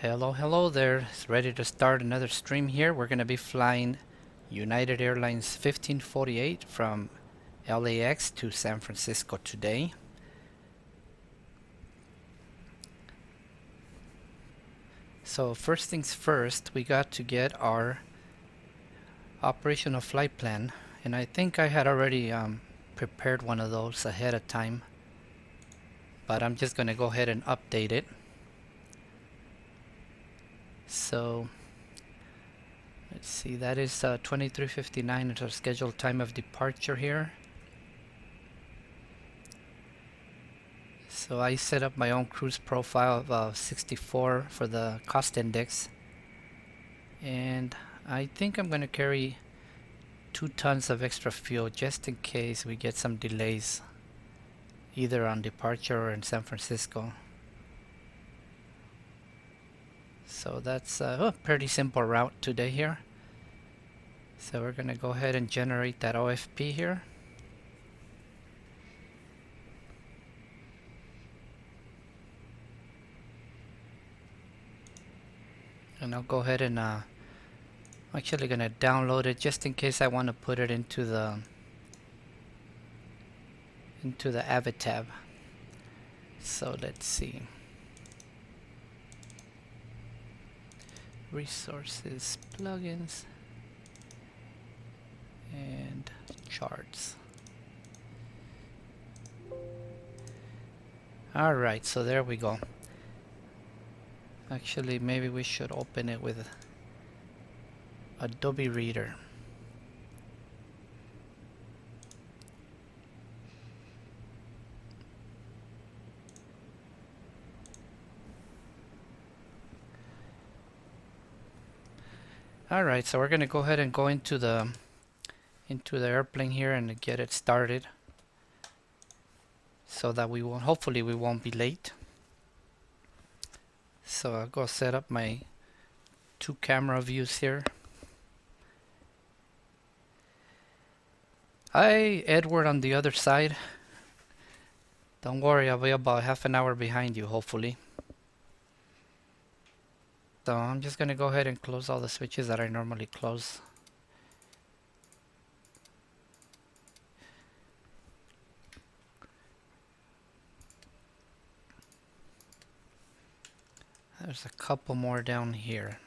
Hello there. It's ready to start another stream here. We're going to be flying United Airlines 1548 from LAX to San Francisco today. So first things first, we got to get our operational flight plan, and I think I had already prepared one of those ahead of time, but I'm just going to go ahead and update it. So let's see, that is 23:59 is our scheduled time of departure here. So I set up my own cruise profile of 64 for the cost index, and I think I'm going to carry 2 tons of extra fuel just in case we get some delays either on departure or in San Francisco. So that's a pretty simple route today here. So we're going to go ahead and generate that OFP here. And I'll go ahead and I'm actually going to download it just in case I want to put it into the Avid tab. So let's see. Resources, plugins, and charts. Alright, so there we go. Actually, maybe we should open it with Adobe Reader. Alright, so we're going to go ahead and go into the airplane here and get it started so that we won't, hopefully we won't be late. So I'll go set up my 2 camera views here. Hi Edward on the other side. Don't worry, I'll be about half an hour behind you hopefully. So I'm just going to go ahead and close all the switches that I normally close. There's a couple more down here.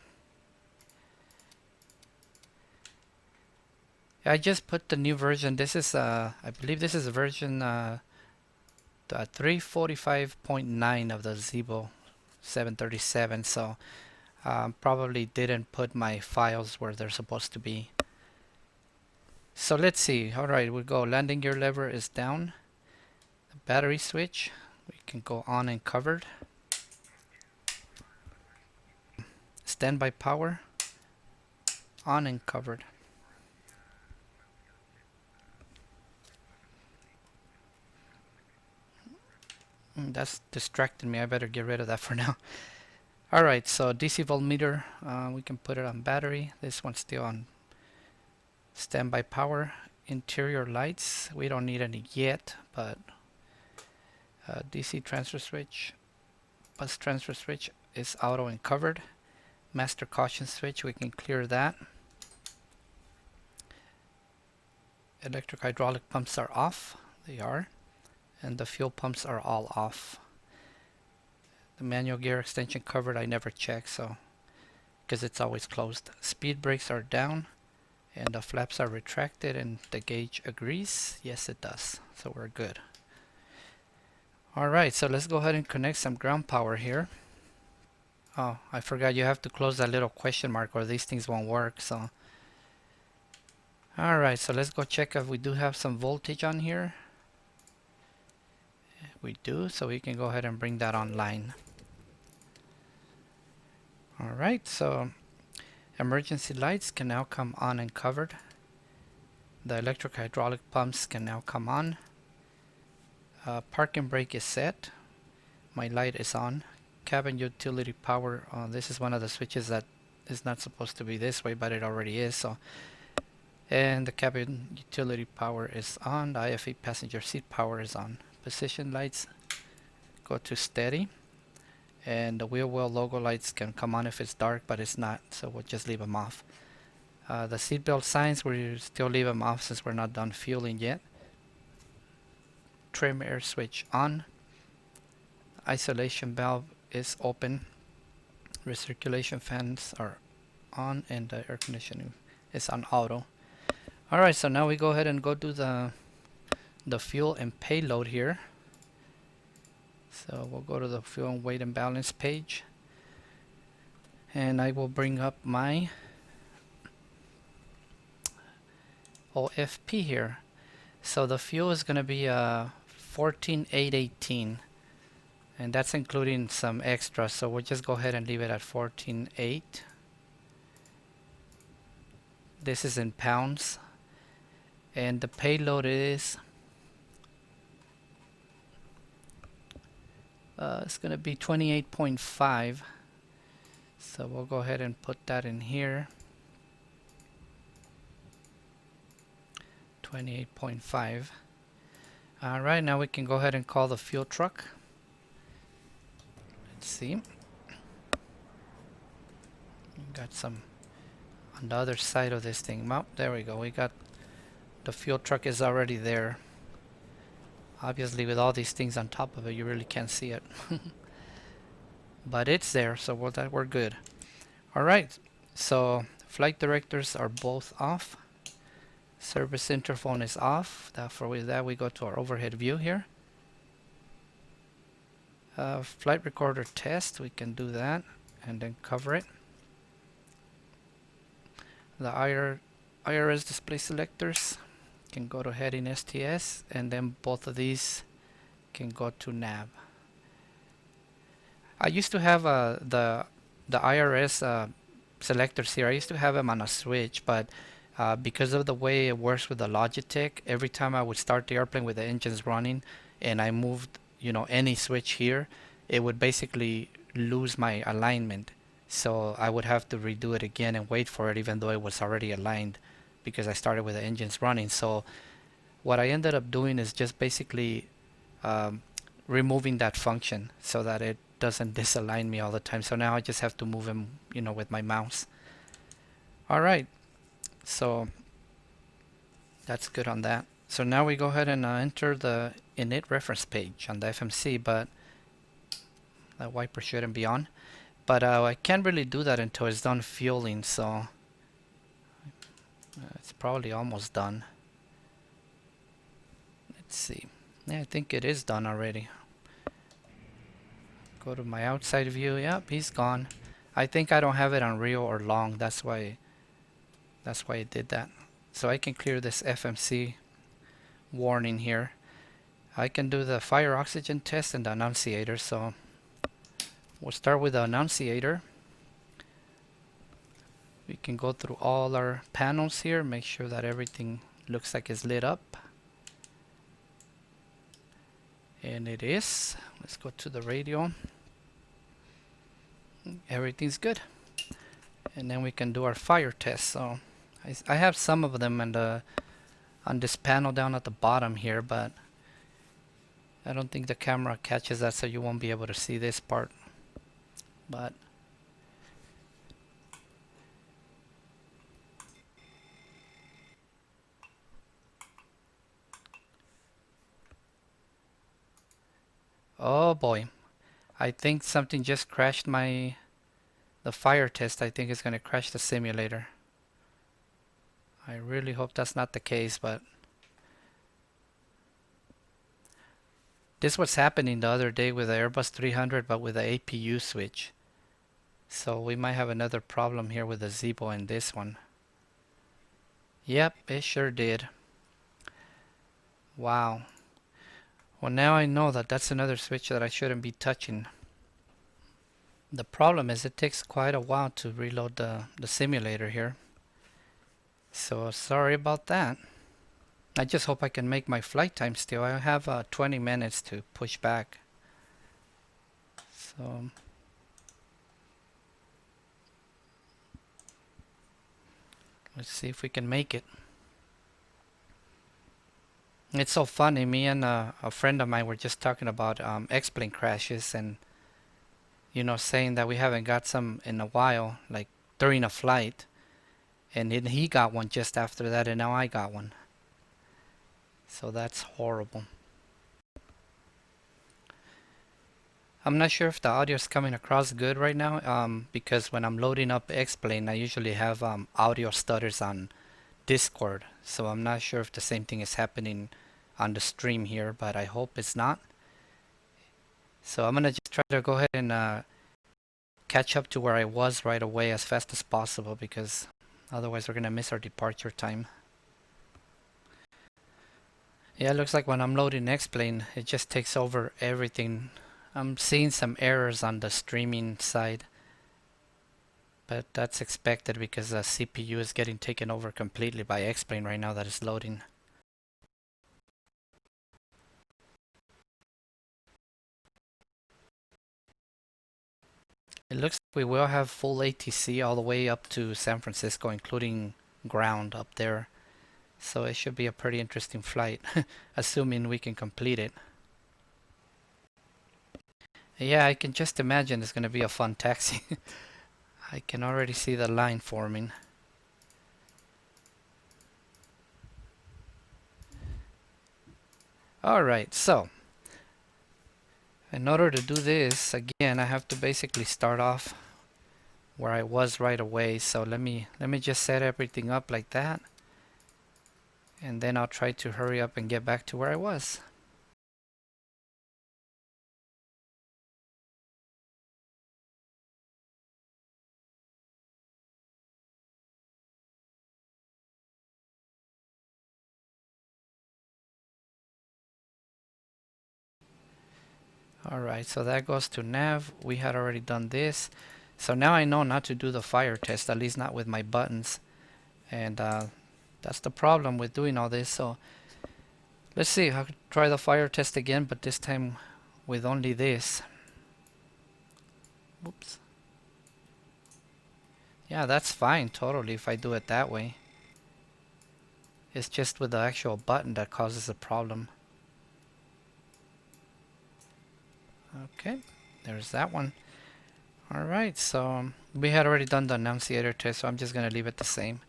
I just put the new version. This is I believe this is version 345.9 of the Zibo 737. So probably didn't put my files where they're supposed to be. So let's see. Alright, we'll go. Landing gear lever is down. The battery switch, we can go on and covered. Standby power, on and covered. That's distracting me. I better get rid of that for now. Alright, so DC voltmeter, we can put it on battery. This one's still on standby power. Interior lights, we don't need any yet, but DC transfer switch, bus transfer switch is auto and covered. Master caution switch, we can clear that. Electric hydraulic pumps are off, they are, and the fuel pumps are all off. The manual gear extension covered, I never check, so because it's always closed. Speed brakes are down, and the flaps are retracted, and the gauge agrees. Yes, it does, so we're good. Alright, so let's go ahead and connect some ground power here. Oh, I forgot you have to close that little question mark or these things won't work. So, alright, so let's go check if we do have some voltage on here. We do, so we can go ahead and bring that online. Alright, so emergency lights can now come on and covered. The electric hydraulic pumps can now come on. Parking brake is set. My light is on. Cabin utility power, this is one of the switches that is not supposed to be this way, but it already is. So, and the cabin utility power is on. The IFE passenger seat power is on. Position lights go to steady, and the wheel well logo lights can come on if it's dark, but it's not, so we'll just leave them off. The seatbelt signs, we still leave them off since we're not done fueling yet. Trim air switch on. Isolation valve is open. Recirculation fans are on, and the air conditioning is on auto. Alright, so now we go ahead and go do the fuel and payload here. So we'll go to the fuel and weight and balance page, and I will bring up my OFP here. So the fuel is going to be 14,818, and that's including some extra, so we'll just go ahead and leave it at 14,800. This is in pounds, and the payload is it's going to be 28.5, so we'll go ahead and put that in here. 28.5. Alright, now we can go ahead and call the fuel truck. Let's see. We got some on the other side of this thing. Well, there we go. We got the fuel truck is already there. Obviously, with all these things on top of it, you really can't see it. But it's there, so we're good. Alright, so flight directors are both off. Service interphone is off. With that, we go to our overhead view here. Flight recorder test, we can do that and then cover it. The IRS display selectors can go to heading STS, and then both of these can go to nav. I used to have the IRS selectors here. I used to have them on a switch, but because of the way it works with the Logitech, every time I would start the airplane with the engines running and I moved, any switch here, it would basically lose my alignment. So I would have to redo it again and wait for it, even though it was already aligned, because I started with the engines running. So what I ended up doing is just basically removing that function so that it doesn't disalign me all the time. So now I just have to move them, with my mouse. Alright, so that's good on that. So now we go ahead and enter the init reference page on the FMC, but the wiper shouldn't be on. But I can't really do that until it's done fueling, so it's probably almost done. Let's see. Yeah, I think it is done already. Go to my outside view. Yep, he's gone. I think I don't have it on real or long. That's why it did that. So I can clear this FMC warning here. I can do the fire oxygen test and the annunciator. So we'll start with the annunciator. We can go through all our panels here, make sure that everything looks like it's lit up. And it is. Let's go to the radio. Everything's good. And then we can do our fire test. So I have some of them on this panel down at the bottom here, but I don't think the camera catches that, so you won't be able to see this part. But oh boy, I think something just crashed the fire test. I think it's going to crash the simulator. I really hope that's not the case, but this was happening the other day with the Airbus 300, but with the APU switch. So we might have another problem here with the Zibo and this one. Yep, it sure did. Wow. Well, now I know that that's another switch that I shouldn't be touching. The problem is it takes quite a while to reload the simulator here. So sorry about that. I just hope I can make my flight time still. I have 20 minutes to push back. So let's see if we can make it. It's so funny. Me and a friend of mine were just talking about X-plane crashes, and you know, saying that we haven't got some in a while, like during a flight. And then he got one just after that, and now I got one. So that's horrible. I'm not sure if the audio is coming across good right now, because when I'm loading up X-Plane, I usually have audio stutters on Discord. So I'm not sure if the same thing is happening on the stream here, but I hope it's not. So I'm gonna just try to go ahead and catch up to where I was right away as fast as possible, because otherwise we're gonna miss our departure time. Yeah, it looks like when I'm loading X-Plane, it just takes over everything. I'm seeing some errors on the streaming side, but that's expected because the CPU is getting taken over completely by X-Plane right now that is loading. It looks like we will have full ATC all the way up to San Francisco, including ground up there. So it should be a pretty interesting flight, assuming we can complete it. Yeah, I can just imagine it's going to be a fun taxi. I can already see the line forming. Alright, so in order to do this, again, I have to basically start off where I was right away. So let me just set everything up like that, and then I'll try to hurry up and get back to where I was. Alright, so that goes to nav. We had already done this. So now I know not to do the fire test, at least not with my buttons. And that's the problem with doing all this. So let's see, I'll try the fire test again, but this time with only this. Oops. Yeah, that's fine totally if I do it that way. It's just with the actual button that causes the problem. Okay, there's that one. Alright, so we had already done the annunciator test, so I'm just going to leave it the same.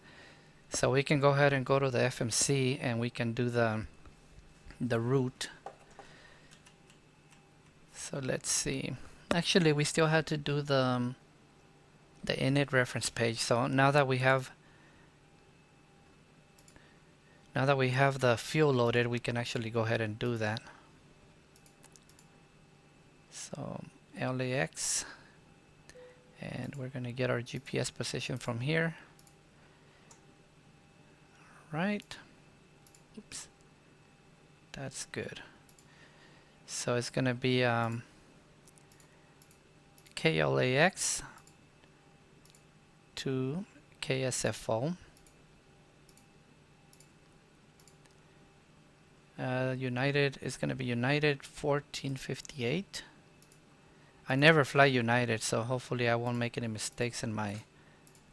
So we can go ahead and go to the FMC and we can do the route. So let's see. Actually, we still had to do the init reference page. So now that we have the fuel loaded, we can actually go ahead and do that. So LAX, and we're going to get our GPS position from here. Right. Oops. That's good. So it's going to be KLAX to KSFO. United is going to be United 1458. I never fly United, so hopefully I won't make any mistakes in my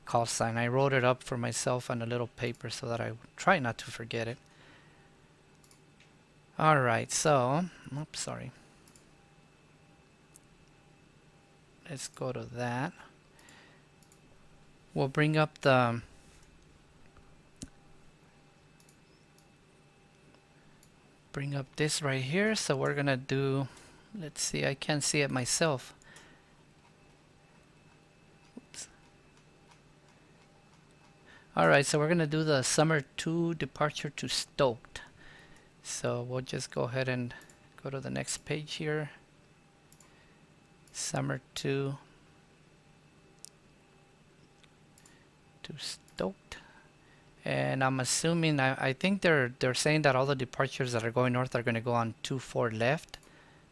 call sign. I wrote it up for myself on a little paper so that I try not to forget it. Alright, so, oops, sorry. Let's go to that. We'll bring up the this right here. So we're gonna do, let's see, I can't see it myself. Alright, so we're gonna do the summer 2 departure to Stoked. So we'll just go ahead and go to the next page here. Summer 2 to Stoked. And I'm assuming, I think they're saying that all the departures that are going north are going to go on 24 left.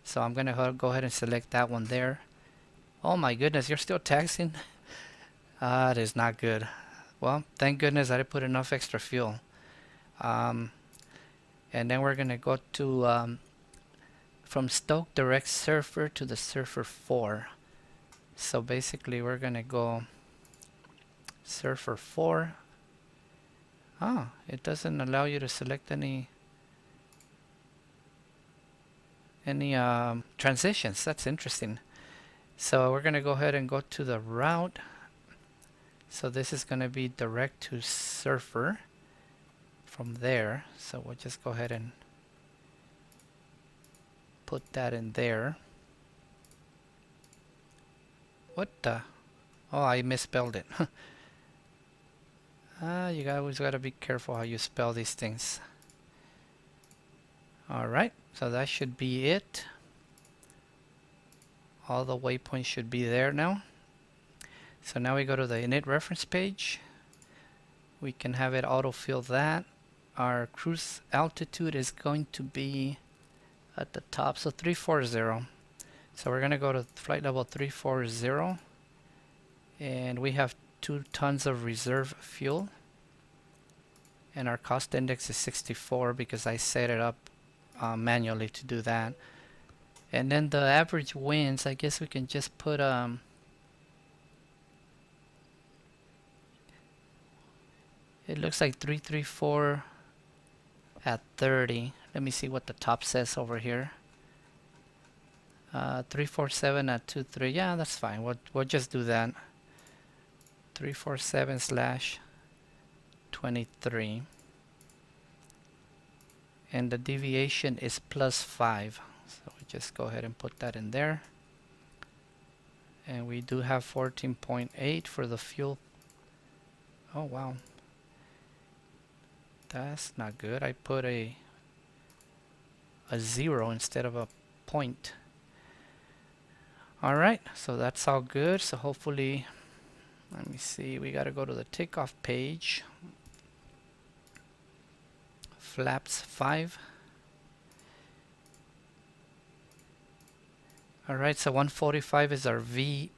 So I'm going to go ahead and select that one there. Oh my goodness, you're still taxing? That is not good. Well, thank goodness I didn't put enough extra fuel. And then we're going to go to from Stoke direct Surfer to the Surfer 4. So basically we're going to go Surfer 4. Ah, it doesn't allow you to select any transitions. That's interesting. So we're going to go ahead and go to the route. So this is going to be direct to surfer from there. So we'll just go ahead and put that in there. What the? Oh, I misspelled it. You always got to be careful how you spell these things. Alright, so that should be it. All the waypoints should be there now. So now we go to the init reference page. We can have it autofill that. Our cruise altitude is going to be at the top, so 340. So we're going to go to flight level 340, and we have 2 tons of reserve fuel, and our cost index is 64 because I set it up manually to do that. And then the average winds, I guess we can just put it looks like 334 at 30. Let me see what the top says over here. 347 at 23. Yeah, that's fine. We'll just do that. 347/23. And the deviation is +5. So we just go ahead and put that in there. And we do have 14.8 for the fuel. Oh wow. That's not good. I put a 0 instead of a point. Alright, so that's all good. So hopefully, let me see, we gotta go to the takeoff page. Flaps 5. Alright, so 145 is our V2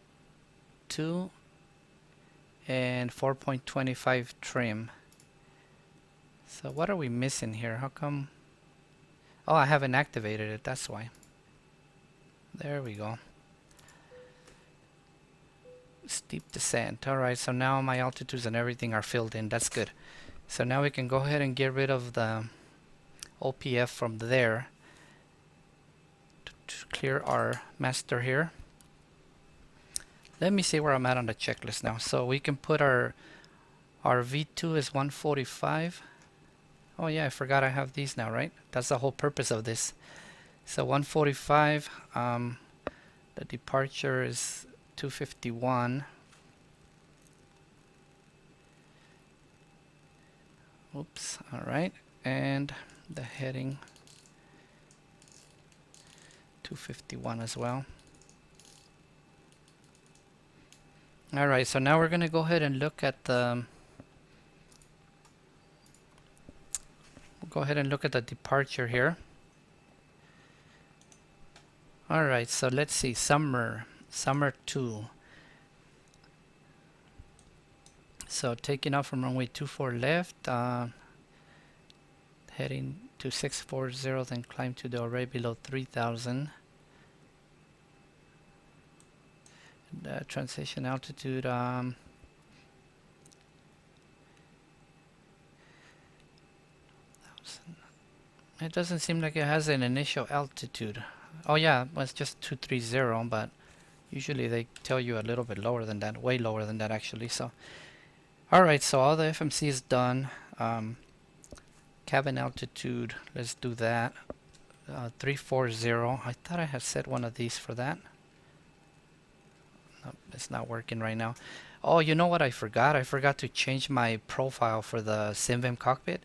and 4.25 trim. So what are we missing here? How come? Oh, I haven't activated it, that's why. There we go. Steep descent. Alright, so now my altitudes and everything are filled in. That's good. So now we can go ahead and get rid of the OPF from there to clear our master here. Let me see where I'm at on the checklist now. So we can put our V2 is 145. Oh yeah, I forgot I have these now, right? That's the whole purpose of this. So 145, the departure is 251. Oops, alright. And the heading 251 as well. Alright, so now we're going to go ahead and look at the departure here. Alright, so let's see, summer 2. So taking off from runway 24 left, heading to 640, then climb to the array below 3000. The transition altitude, it doesn't seem like it has an initial altitude. Oh yeah, well, it's just 230, but usually they tell you a little bit lower than that, way lower than that actually. So alright, so all the FMC is done. Cabin altitude, let's do that. 340. I thought I had set one of these for that. Nope, it's not working right now. Oh, you know what I forgot? I forgot to change my profile for the SimVim cockpit.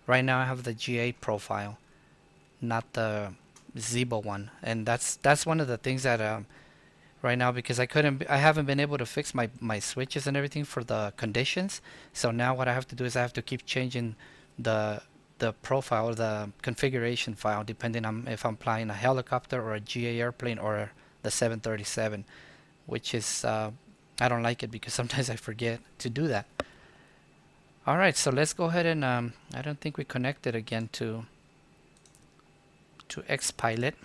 Right now I have the GA profile, not the Zibo one, and that's one of the things that right now, because I haven't been able to fix my switches and everything for the conditions. So now what I have to do is I have to keep changing the profile, the configuration file, depending on if I'm flying a helicopter or a GA airplane or the 737, which is I don't like it because sometimes I forget to do that. Alright, so let's go ahead and I don't think we connected again to Xpilot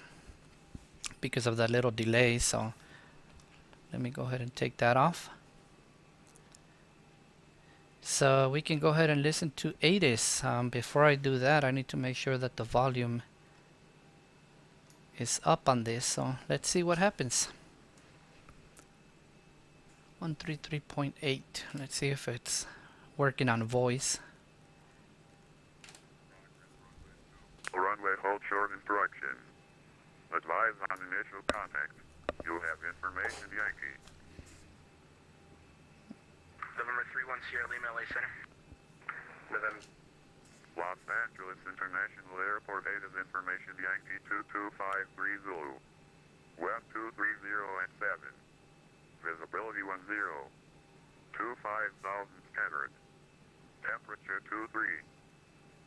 because of that little delay, so let me go ahead and take that off. So we can go ahead and listen to ATIS. Before I do that, I need to make sure that the volume is up on this, so let's see what happens. 133.8. Let's see if it's working on voice. Runway hold short instructions. Advise on initial contact. You have information, Yankee. November 31 Sierra Lima LA Center. November. Los Angeles International Airport 8 is information, Yankee 22530. Web 230 at 7. Visibility 10. 25,000 scattered. Temperature 23.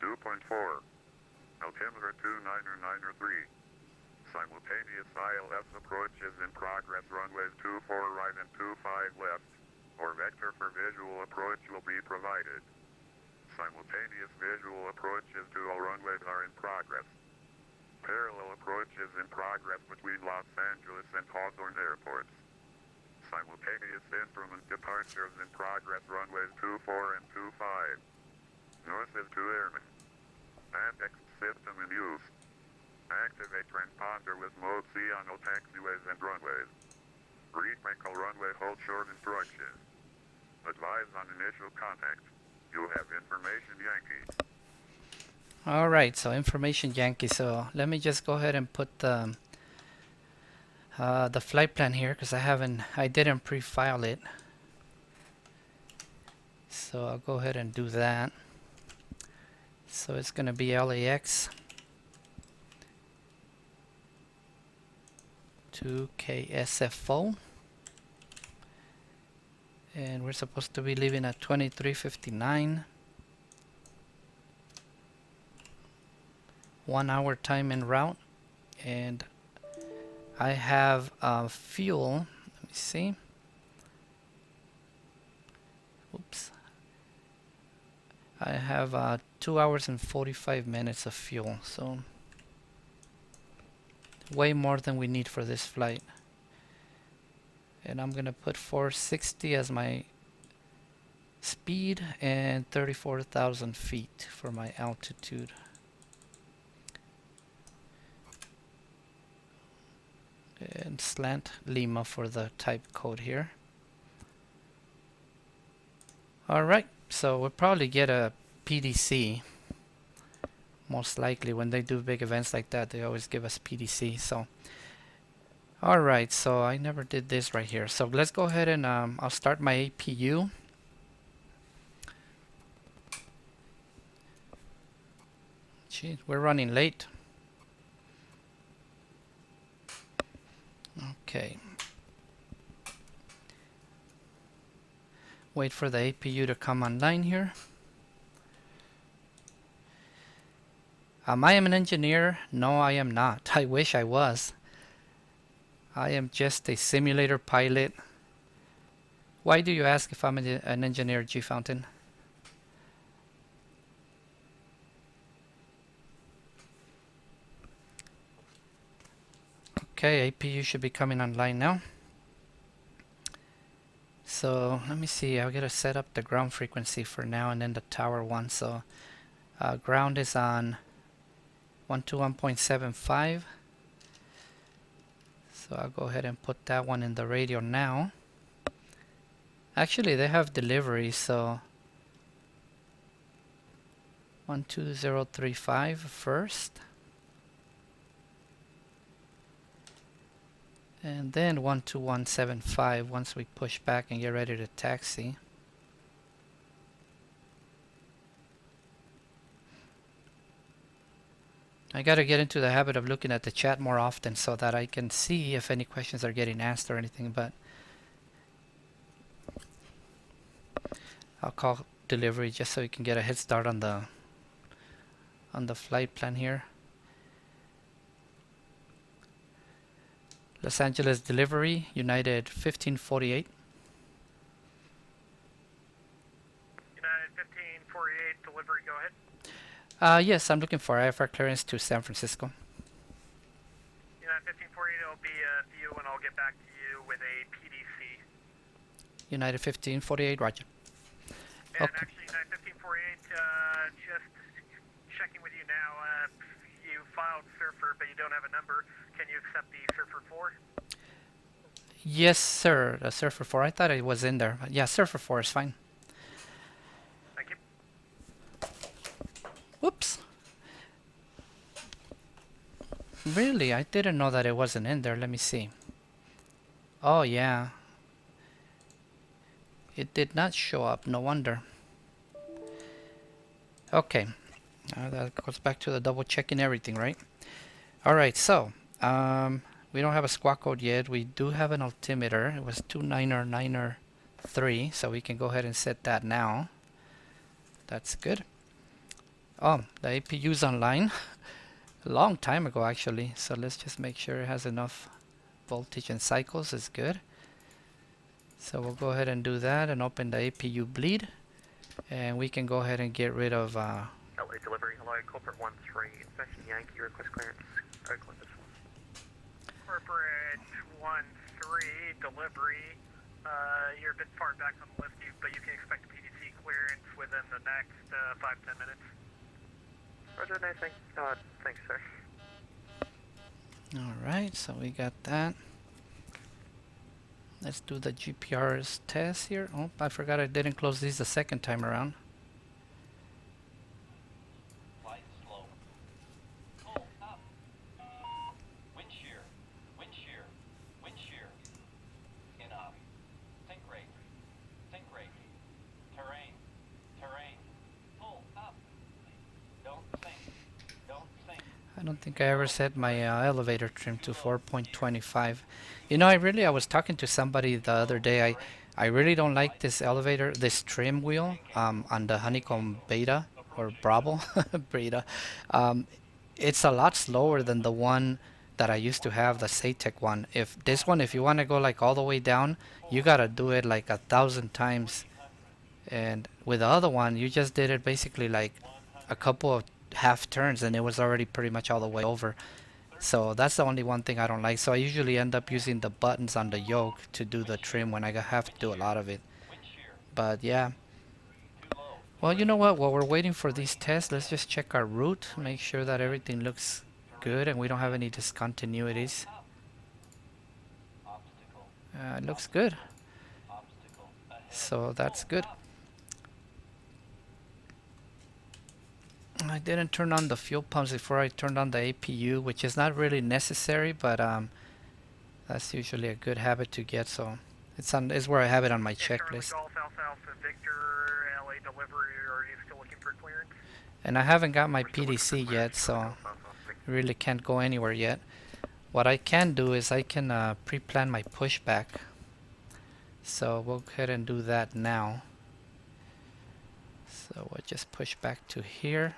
2.4. Altimeter 29903. Simultaneous ILS approach is in progress. Runways 24 right and 25 left, or vector for visual approach will be provided. Simultaneous visual approaches to all runways are in progress. Parallel approach is in progress between Los Angeles and Hawthorne airports. Simultaneous instrument departures in progress. Runways 24 and 25. North is 2 airmen. Annex system in use. Activate transponder with mode C on all taxiways and runways. Read Michael runway hold short instructions. Advise on initial contact. You have information, Yankee. Alright, so information Yankee. So let me just go ahead and put the flight plan here, because I didn't pre-file it. So I'll go ahead and do that. So it's going to be LAX to KSFO, and we're supposed to be leaving at 23:59. 1 hour time en route, and I have fuel. Let me see. Oops. I have 2 hours and 45 minutes of fuel, so way more than we need for this flight. And I'm gonna put 460 as my speed and 34,000 feet for my altitude. And slant Lima for the type code here. Alright, so we'll probably get a PDC. Most likely when they do big events like that, they always give us PDC. So alright, so I never did this right here. So let's go ahead and I'll start my APU. Gee, we're running late. Okay. Wait for the APU to come online here. I am an engineer. No, I am not. I wish I was. I am just a simulator pilot. Why do you ask if I'm an engineer, G Fountain? Okay, APU should be coming online now. So let me see, I'll gotta set up the ground frequency for now, and then the tower one. So ground is on 121.75. So I'll go ahead and put that one in the radio now. Actually, they have delivery, so 12035 first. And then 12175 once we push back and get ready to taxi. I gotta get into the habit of looking at the chat more often so that I can see if any questions are getting asked or anything, but I'll call delivery just so we can get a head start on the flight plan here. Los Angeles delivery, United 1548. United 1548 delivery, go ahead. Yes, I'm looking for IFR clearance to San Francisco. United 1548 will be a view, and I'll get back to you with a PDC. United 1548, roger. And Okay. actually, United 1548, just checking with you now, you filed Surfer, but you don't have a number. Can you accept the Surfer 4? Yes, sir. The Surfer 4. I thought it was in there. But yeah, Surfer 4 is fine. Thank you. Whoops. Really? I didn't know that it wasn't in there. Let me see. Oh, yeah. It did not show up. No wonder. Okay. That goes back to the double checking everything, right? Alright, so we don't have a squawk code yet. We do have an altimeter. It was 29903, so we can go ahead and set that now. That's good. Oh, the APU's online. A long time ago actually, so let's just make sure it has enough voltage and cycles. Is good. So we'll go ahead and do that and open the APU bleed, and we can go ahead and get rid of LA delivery, hello, corporate 1-3, inspection Yankee, request clearance, Oakland this one. Corporate 1-3, delivery, you're a bit far back on the list, but you can expect PDC clearance within the next 5-10 minutes. Roger, no, thanks, sir. Alright, so we got that. Let's do the GPRS test here. Oh, I forgot I didn't close these the second time around. Flight slow. Pull up. Wind shear. Wind shear. Wind shear. In up. Sink rate. Sink rate. Terrain. Terrain. Pull up. Don't sink. Don't sink. I don't think I ever set my elevator trim to 4.25. You know, I was talking to somebody the other day. I really don't like this elevator, this trim wheel on the Honeycomb Beta or Bravo Beta. It's a lot slower than the one that I used to have, the Satec one. If you want to go like all the way down, you gotta do it like 1,000 times. And with the other one, you just did it basically like a couple of half turns, and it was already pretty much all the way over. So that's the only one thing I don't like. So I usually end up using the buttons on the yoke to do the trim when I have to do a lot of it. But yeah. Well, you know what? While we're waiting for these tests, let's just check our route. Make sure that everything looks good and we don't have any discontinuities. It looks good. So that's good. I didn't turn on the fuel pumps before I turned on the APU, which is not really necessary, but that's usually a good habit to get. So it's where I have it on my checklist. Golf Alpha Victor, LA delivery, are you still looking for clearance? And I haven't got my PDC yet, so I really can't go anywhere yet. What I can do is I can pre-plan my pushback. So we'll go ahead and do that now. So we'll just push back to here.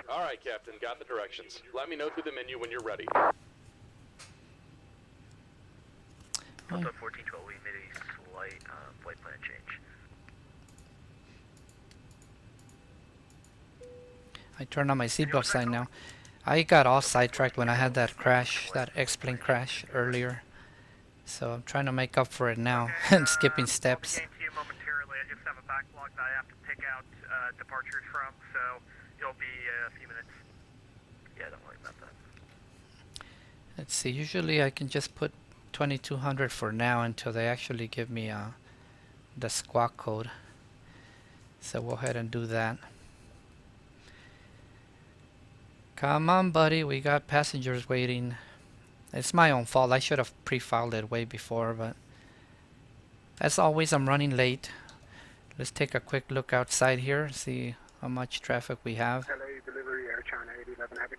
All right, Captain, got the directions. Let me know through the menu when you're ready. Delta 1412, we made a slight flight plan change. I turned on my seatbelt sign now. I got all sidetracked when I had that crash, that X-plane crash earlier. So I'm trying to make up for it now and skipping steps. I'll be getting to you momentarily. I just have a backlog that I have to pick out departures from, so it'll be a few minutes. Yeah, don't worry about that. Let's see, usually I can just put 2200 for now until they actually give me the squawk code. So we'll go ahead and do that. Come on, buddy, we got passengers waiting. It's my own fault. I should have pre-filed it way before, but as always, I'm running late. Let's take a quick look outside here, see how much traffic we have. LA delivery, Air China 811 Heavy.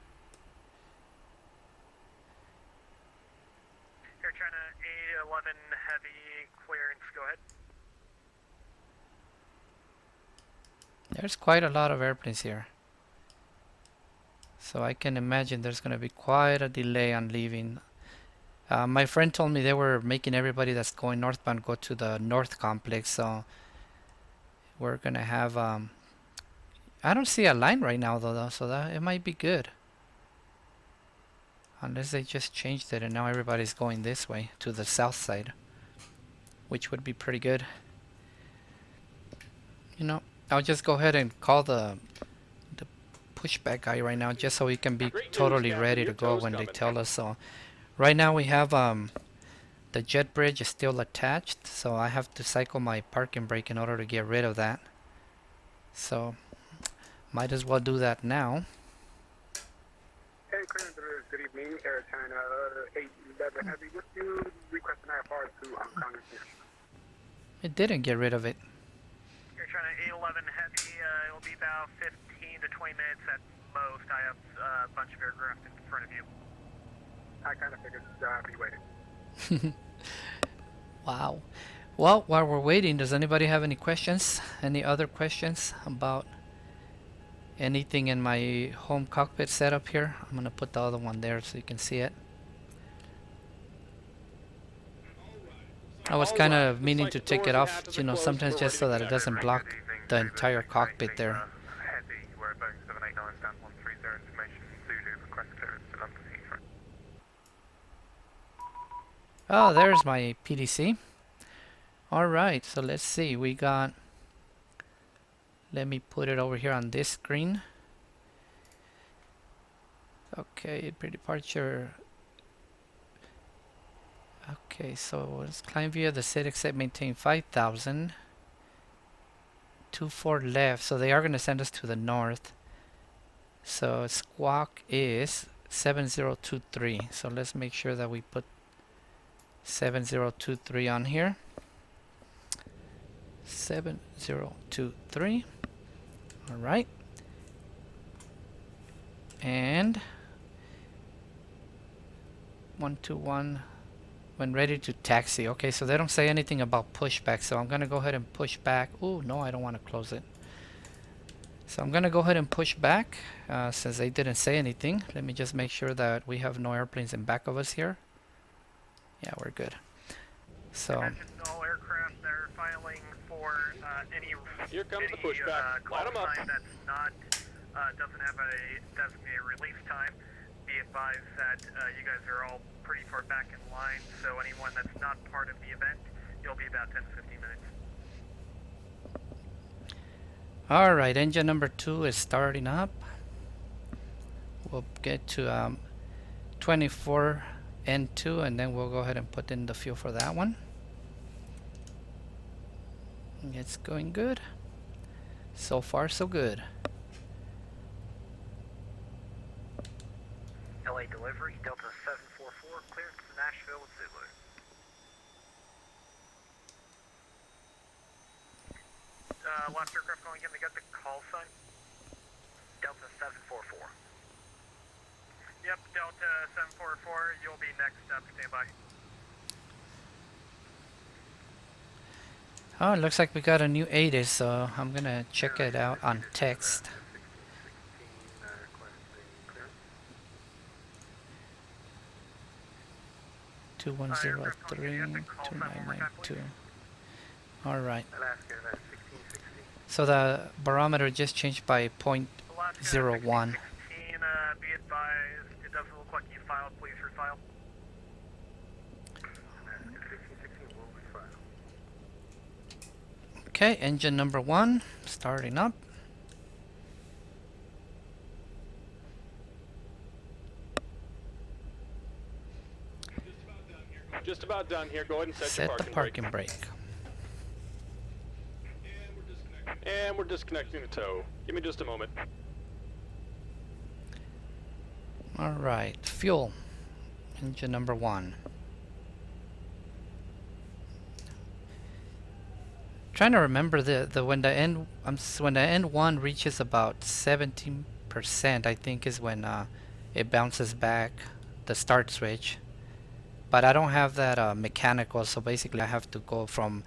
Air China 811 Heavy, clearance, go ahead. There's quite a lot of airplanes here. So I can imagine there's going to be quite a delay on leaving. My friend told me they were making everybody that's going northbound go to the north complex. So we're going to have... I don't see a line right now though, so that it might be good. Unless they just changed it and now everybody's going this way to the south side, which would be pretty good. You know, I'll just go ahead and call the pushback guy right now, just so we can be Great news, totally Captain. ready Your to go tow's when they coming. tell us. So right now we have the jet bridge is still attached, so I have to cycle my parking brake in order to get rid of that. So might as well do that now. Hey, good evening, Air China 811 Heavy. What you requesting IFR to Hong Kong? It didn't get rid of it. You're trying to 811 heavy. It'll be about 15 to 20 minutes at most. I have a bunch of aircraft in front of you. I kind of figured I'd be waiting. Wow. Well, while we're waiting, does anybody have any questions? Any other questions about anything in my home cockpit setup here? I'm gonna put the other one there so you can see it. I was kind of meaning to take it off, you know, sometimes just so that it doesn't block the entire cockpit there. Heavy, we're Boeing 789 stand 130 information, Zulu, request clearance to London Heathrow. Oh, there's my PDC. Alright, so let's see, we got, let me put it over here on this screen. Okay, pre-departure. Okay, so let's climb via the set except maintain 5,000. 24 left, so they are going to send us to the north. So squawk is 7023. So let's make sure that we put 7023 on here. 7023. All right. And 121 when ready to taxi. Okay, so they don't say anything about pushback, so I'm gonna go ahead and push back. Oh no, I don't want to close it. So I'm gonna go ahead and push back since they didn't say anything. Let me just make sure that we have no airplanes in back of us here. Yeah, we're good. So All aircraft that are filing for any Here comes the pushback. call Line 'em up. sign that's not doesn't have a designated release time. Be advised that you guys are all pretty far back in line, so anyone that's not part of the event, you'll be about 10 to 15 minutes. alright, engine number 2 is starting up. We'll get to 24 N2 and then we'll go ahead and put in the fuel for that one. It's going good. So far so good. LA delivery, Delta 744, clearance to Nashville with Zulu. Last aircraft going in to get the call sign. Delta 744. Yep, Delta 744, you'll be next up, stand by. Oh, it looks like we got a new ATIS, so I'm gonna check it out on text. 2103 2992. All right. So the barometer just changed by 0.01. Be advised, it doesn't look like you filed, please refile. Okay, engine number 1 starting up. Just about done here. Go ahead and set your Set the parking parking brake. And we're disconnecting the tow. Give me just a moment. All right, fuel. Engine number 1. Trying to remember the when the N1 reaches about 17%, I think is when it bounces back the start switch. But I don't have that mechanical, so basically I have to go from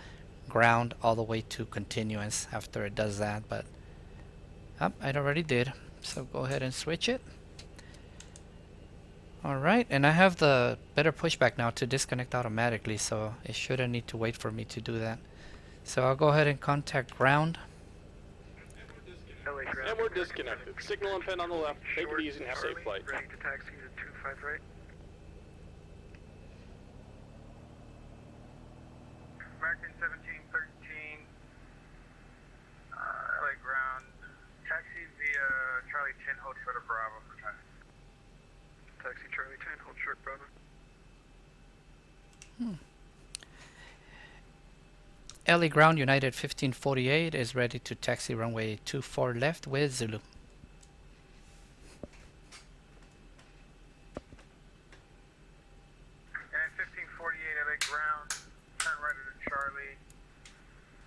ground all the way to continuous after it does that. But it already did, so go ahead and switch it. Alright, and I have the better pushback now to disconnect automatically, so it shouldn't need to wait for me to do that. So I'll go ahead and contact ground. And we're disconnected. Signal and pin on the left. Take it easy and have a safe flight. Ready to taxi to 25 right. American 1713, LA ground, taxi via Charlie 10, hold short of Bravo for time. Taxi Charlie 10, hold short Bravo. LA ground United 1548 is ready to taxi runway 24 left with Zulu. And 1548 LA ground, turn right at Charlie,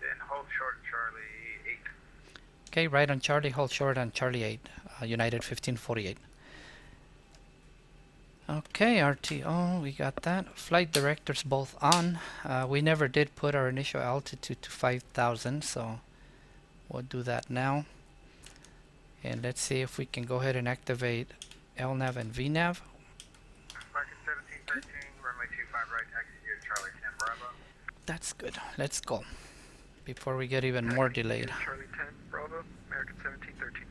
then hold short at Charlie 8. Okay, right on Charlie, hold short on Charlie 8, United 1548. Okay, RTO, we got that. Flight directors both on. We never did put our initial altitude to 5,000, so we'll do that now. And let's see if we can go ahead and activate LNAV and VNAV. Market 1713, runway 25 right, taxi here to Charlie 10 Bravo. That's good. Let's go. Before we get even more delayed. Charlie 10 Bravo, American 1713.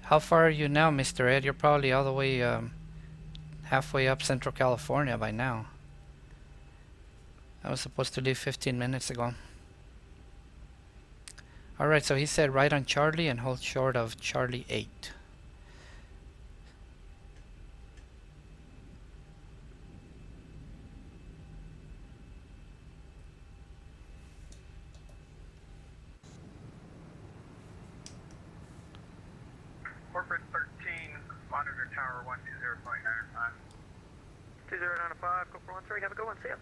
How far are you now, Mr. Ed? You're probably all the way halfway up Central California by now. I was supposed to leave 15 minutes ago. Alright, so he said right on Charlie and hold short of Charlie 8. Corporate 13, monitor tower 120.95. 2095, Corporate 13, have a good one, see ya.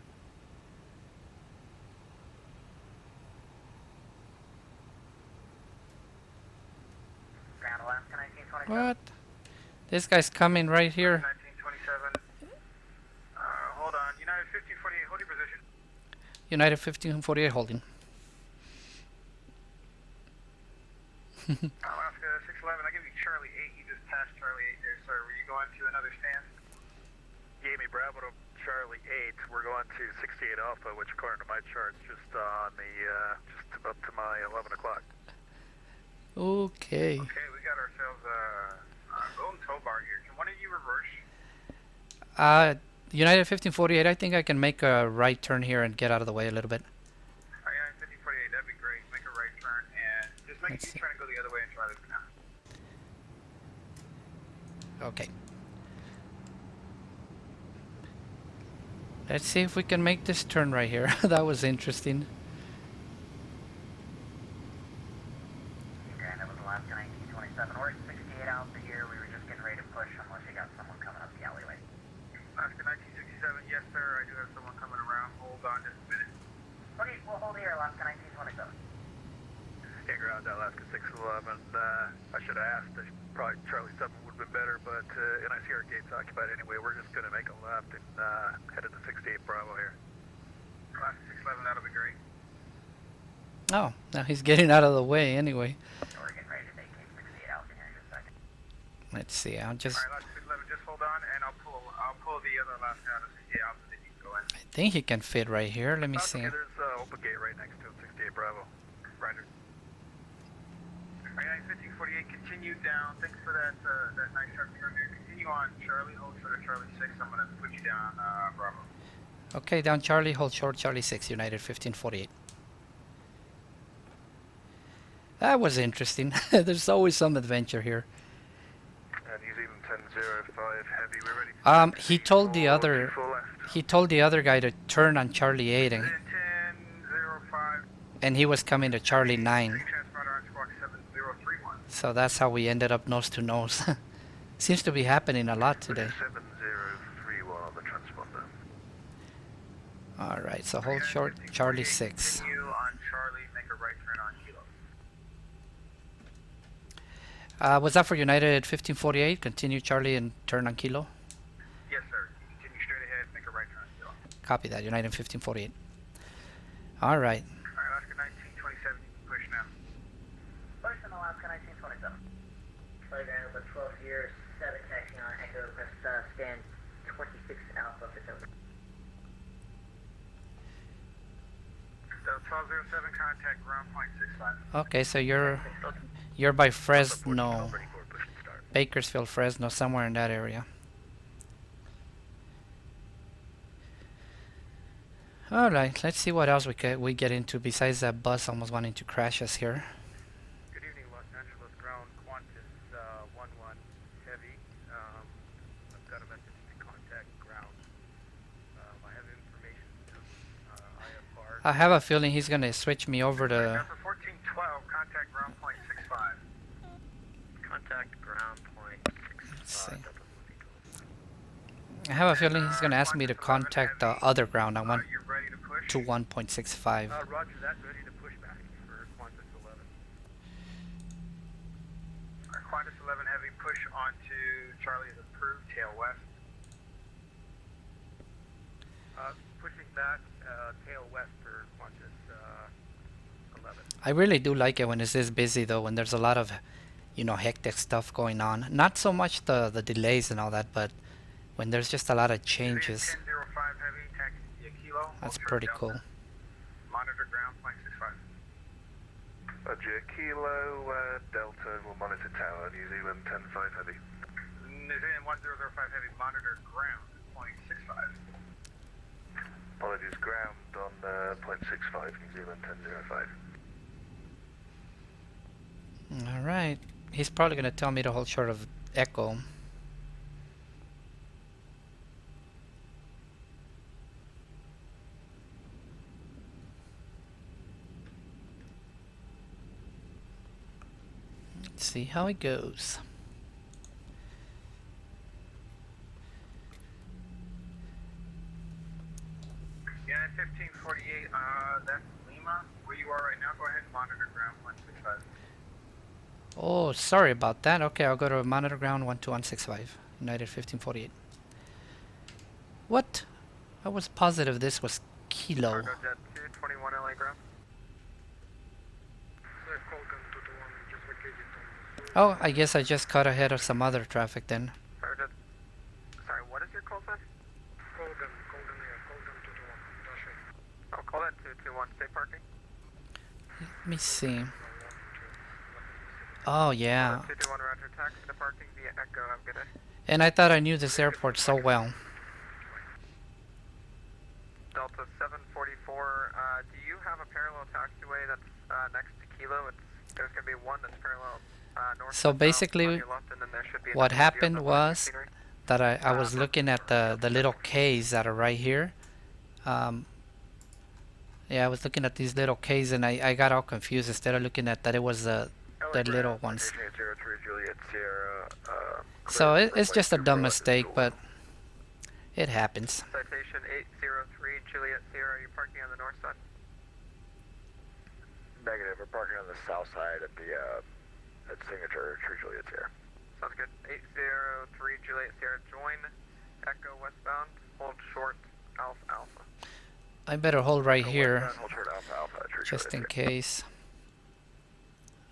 Ground Alaska 1927. What? This guy's coming right here. 1927. Hold on, United 1548, hold your position. United 1548 holding. Alaska 611, I give you Charlie 8, you just passed Charlie 8 there, sir. Were you going to another stand? Gave me Bravo to Charlie 8. We're going to 68 Alpha, which according to my charts, just on the, just up to my 11 o'clock. Okay. Okay, we got ourselves a golden tow bar here. Can one of you reverse? United 1548, I think I can make a right turn here and get out of the way a little bit. Alright, 1548, that'd be great. Make a right turn and just make Let's a see. U-turn and go the other way and try this now. Okay. Let's see if we can make this turn right here. That was interesting. Okay, that was Alaska 1927. We're at 68 Alpha here. We were just getting ready to push unless you got someone coming up the alleyway. Alaska 1967, yes sir. I do have someone coming around. Hold on just a minute. Okay, we'll hold here, Alaska 1927. Yeah, ground Alaska 611. I should have asked. Probably Charlie 7 would have been better, but and I see our gates occupied anyway. We're just going to make a left and head into 68 Bravo here. Alaska 611, that'll be great. Oh, now he's getting out of the way anyway. We're getting ready to vacate 68 Alpha here in just a second. Let's see. I'll just. Alright, Alaska 611, just hold on and I'll pull the other Alaska out of 68 Alpha that you can go in. I think he can fit right here. Let me Okay, see. there's open gate right next to him, 68 Bravo. Roger. Alright, 1548, continue down. Thanks for that nice sharp turn there. Continue on Charlie, hold short of Charlie 6. I'm going to put you down Bravo. Okay, down Charlie, hold short Charlie 6, United 1548. That was interesting. There's always some adventure here. New Zealand 1005 heavy, we're ready. He told the other guy to turn on Charlie 8 and 1005. and he was coming to Charlie 9. Transponder on squawk 7031. So that's how we ended up nose to nose. Seems to be happening a lot today. 7031 on the transponder. Alright, so hold short Charlie 6. Continue on Charlie, make a right turn on Kilo. Was that for United 1548? Continue Charlie and turn on Kilo? Yes, sir. Continue straight ahead, make a right turn on Kilo. Copy that, United 1548. Alright. Alright, Alaska 1927, you can push now. Push on Alaska 1927. Flight Alpha 12 here, 7 taxiing on Echo, press stand 26 Alpha facility. Delta 1207, contact ground point 65. Okay, so you're by Fresno. Bakersfield, Fresno, somewhere in that area. All right, let's see what else we get into besides that bus almost wanting to crash us here. Good evening, Los Angeles ground, Qantas 1-1 heavy. I've got a message to contact ground. I have information to IFR. I have a feeling he's gonna switch me over to. Number 1412, contact ground point 65. Contact ground point Let's see. 65. I have a feeling he's gonna ask me to contact the other ground. I want You're ready to push? to 1.65. Roger that, ready to push back for Qantas 11. Qantas 11 heavy push onto Charlie is approved, tail west. Pushing back, tail west for Qantas 11. I really do like it when it's this busy though, when there's a lot of, you know, hectic stuff going on. Not so much the delays and all that, but when there's just a lot of changes. 1005 heavy, taxi kilo. That's pretty cool. Monitor ground point 65. Roger, Kilo Delta will monitor tower, New Zealand 10-5 heavy. New Zealand 1005 heavy, monitor ground point 65. Apologies, ground on 0.65, New Zealand 10-05. All right. He's probably gonna tell me to hold short of Echo. Let's see how it goes. Yeah, 1548, that's Lima. Where you are right now, go ahead and monitor ground 165. Oh, sorry about that. Okay, I'll go to monitor ground 12165, United 1548. What? I was positive this was Kilo. Cargo Jet 221 LA ground. Oh, I guess I just cut ahead of some other traffic then. Cargo Jet. Sorry, what is your call sign? Colgan 221. Oh, call that 221. Stay parking. Let me see. Oh, yeah. 221 Roger, taxi to parking via Echo. Have a good day. And I thought I knew this airport so well. Delta 744, do you have a parallel taxiway that's next to Kilo? There's going to be one that's parallel north. So and south basically, on your left, and then there should be what another happened field of was machinery. that I was looking at the little K's that are right here. Yeah, I was looking at these little K's and I got all confused instead of looking at that it was the little ones. So it's just a dumb mistake, but it happens. Citation 803 Juliet Sierra, are you parking on the north side? Negative, we're parking on the south side at the at Signature True Juliet here. Sounds good. 803 Juliet Sierra, join Echo westbound, hold short Alpha Alpha. I better hold right here, Hold short Alpha Alpha, True just in Juliet case.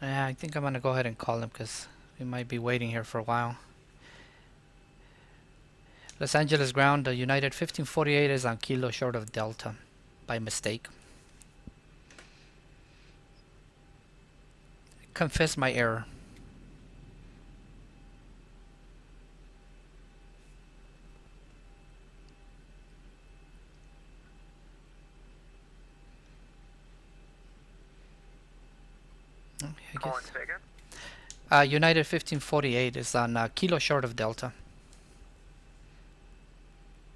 Yeah, I think I'm gonna go ahead and call him because we might be waiting here for a while. Los Angeles ground, the United 1548 is on Kilo short of Delta by mistake. Confess my error. I Call and guess. say again. United 1548 is on Kilo short of Delta.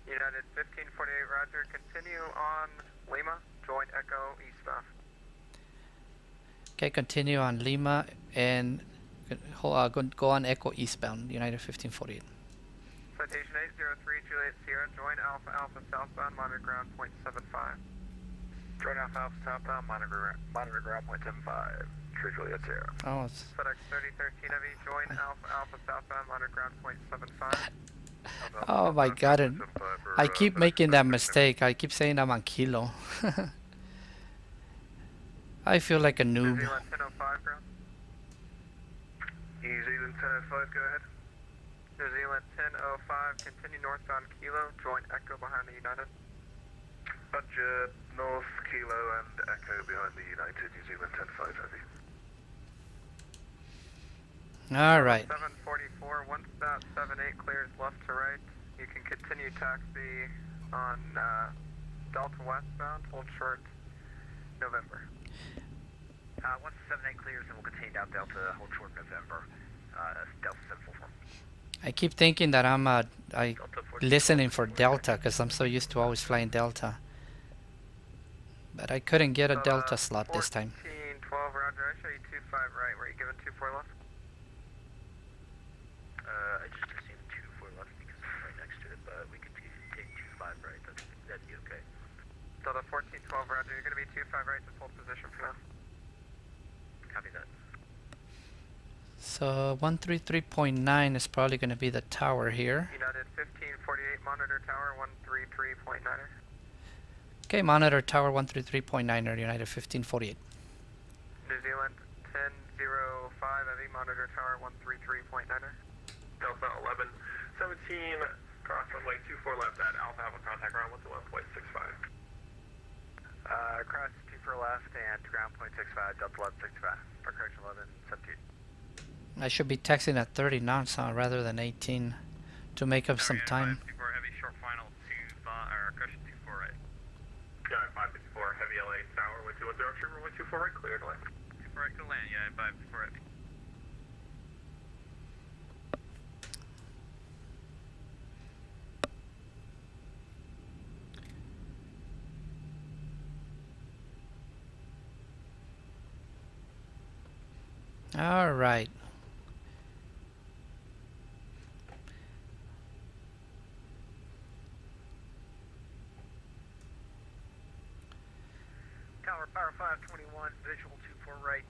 United 1548 Roger, continue on Lima, join Echo eastbound. Okay, continue on Lima and go on Echo eastbound, United 1548. Citation 803 Juliet Sierra, join Alpha Alpha southbound, monitor ground .75. Join Alpha Alpha southbound, monitor ground 0.75. True Juliet Sierra. Oh, it's FedEx 3013 heavy, join Alpha Alpha southbound, monitor ground .75. oh my god, and I keep making that mistake. I keep saying I'm on Kilo. I feel like a New noob. Zealand 1005 ground. New Zealand 1005, go ahead. New Zealand 1005, continue northbound Kilo, join Echo behind the United. Roger, North Kilo and Echo behind the United, New Zealand 10-5 heavy. Alright. 744, once that 78 clears left to right, you can continue taxi on Delta westbound, hold short, November. Once the 78 clears, then we'll continue down Delta, hold short, November. Delta 744. I keep thinking that I'm Delta 14. listening for Delta because I'm so used to always flying Delta. But I couldn't get a Delta slot this time. 14, 12, roger. I show you 25 right. Were you given 24 left? I just assumed 24 left because it's right next to it, but we could take 25 right. That'd be okay. Delta 14, 12, roger. You're going to be 25 right to hold position for now. Copy that. So 133.9 is probably going to be the tower here. United 1548, monitor tower 133.9er. Okay, monitor tower 133.9er, United 1548. New Zealand 1005, heavy monitor tower 133.9er. Delta 11, 17, cross runway 24 left at Alpha, have a contact ground 121.65. Cross 24 left and ground point 65, Delta 1165. For correction 11, 17. I should be taxiing at 30 knots rather than 18 to make up some time. 554 heavy, short final 2, or correction 24 right. Yeah, 554, heavy LA tower, 1210, trooper 124 right, clear to land. 24 right to land, yeah, 554 heavy. All right. Tower power 521, visual 24 right.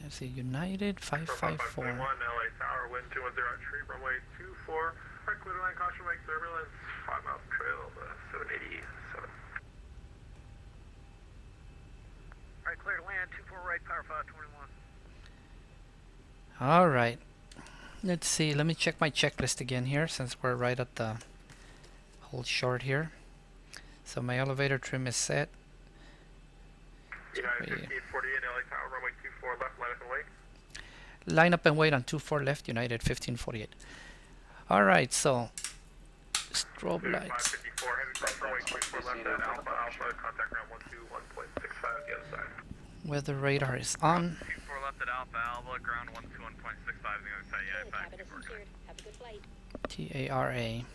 There's a United 554. 551, LA tower, wind 210, tree, runway 24, right, clear to land, caution, make turbulence, 5 miles trail, 787. Alright, clear to land, 24 right, power 521. All right. Let's see. Let me check my checklist again here since we're right at the hold short here. So my elevator trim is set. United 1548, LA tower, runway 24 left, line up and wait. Line up and wait on 24 left, United 1548. All right, so strobe lights. 554, heavy cross runway 24 left at Alpha, contact ground 121.65, the other side. Weather radar is on. 24 left at Alpha, ground 121.65 the other side, yeah, Cabin is secured. Have a good flight. TARA.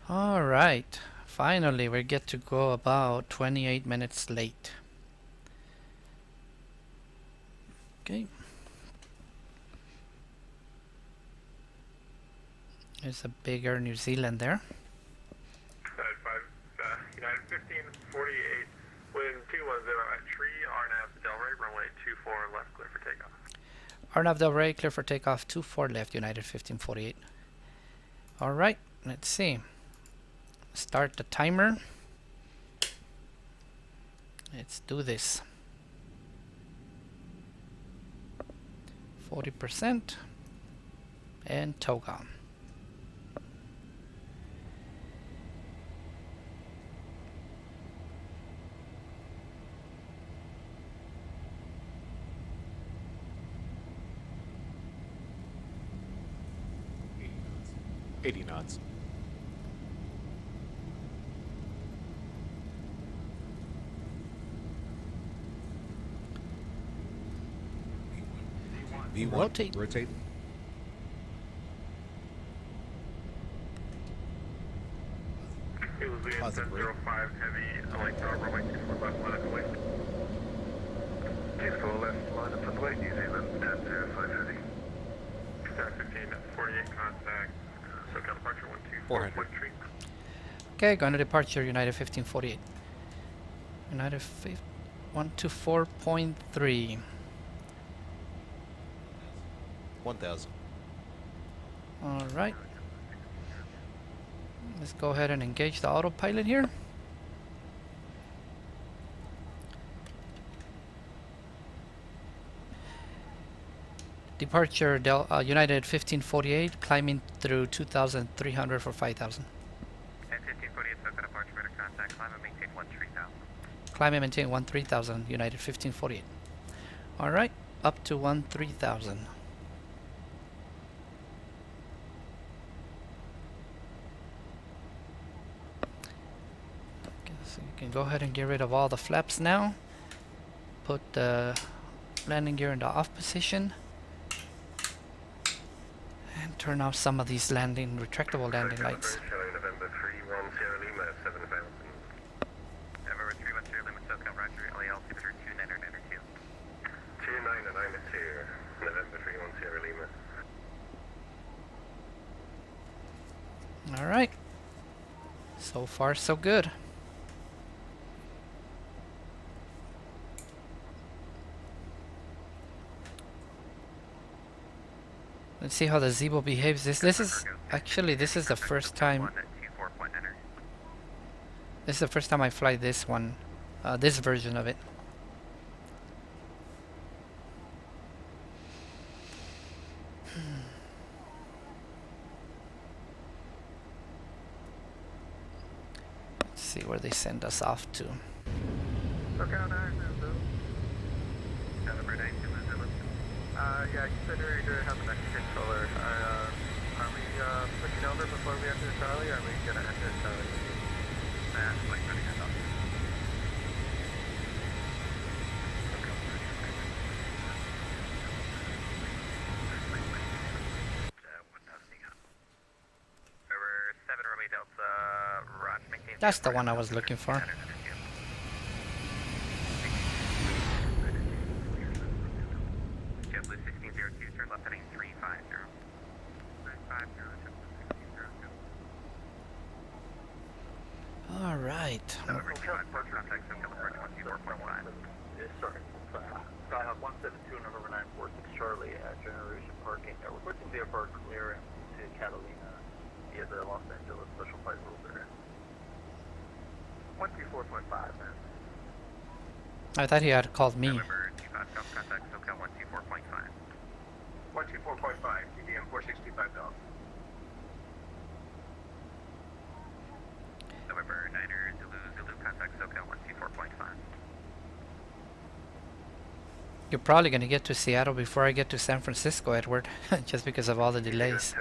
All right, finally we get to go about 28 minutes late. Okay. There's a bigger New Zealand there. United 1548, wind 210 at tree, RNAV Delray, runway 24 left, clear for takeoff. Arnav Del Rey, clear for takeoff, 24 left, United 1548. All right, let's see. Start the timer. Let's do this. 40% and toga. knots. 80 knots. V1. Rotate. Rotate. It was the Positive rate. 1005 heavy, LA tower, runway 24 left, line up and wait. 24 left, line up and wait, New Zealand 1005 heavy. 1548 contact, SoCal departure 124 point tree. Okay, going to departure, United 1548. United 124.3. 1000. All right. Let's go ahead and engage the autopilot here. Departure United 1548, climbing through 2,300 for 5,000. And 1548, so departure radar contact, climb and maintain 13,000. Climb and maintain 13,000, United 1548. Alright, up to 13,000. So you can go ahead and get rid of all the flaps now. Put the landing gear in the off position. And turn off some of these retractable landing lights. November 31 Sierra Lima 7000. November 31 Sierra Lima, SoCal, Roger, LA altimeter 2992. 2992, November 31 Sierra Lima. Alright. So far, so good. Let's see how the Zebo behaves. This is actually this is the first time. This is the first time I fly this one, this version of it. Let's see where they send us off to. SoCal 9 Zulu. November 9 Zulu. Yeah, considering to have an extra controller, are we switching over before we enter Charlie, or are we going to enter Charlie? Like running us off. Over 7 Romeo Delta, Roger, maintain. That's the one I was looking for. JetBlue 1602, turn left heading 350. 350, JetBlue 1602. Alright. November 25, contact SoCal approach 124.5. Sorry. Skyhawk 172, November 946 Charlie at Generation Parking. We're requesting VFR clearance to Catalina via the Los Angeles Special Flight Rules area. 124.5, man. I thought he had called me. November 25, contact SoCal 124.5. 124.5, TDM 465,000. November 9er, Zulu, contact SoCal 124.5. You're probably going to get to Seattle before I get to San Francisco, Edward, just because of all the delays.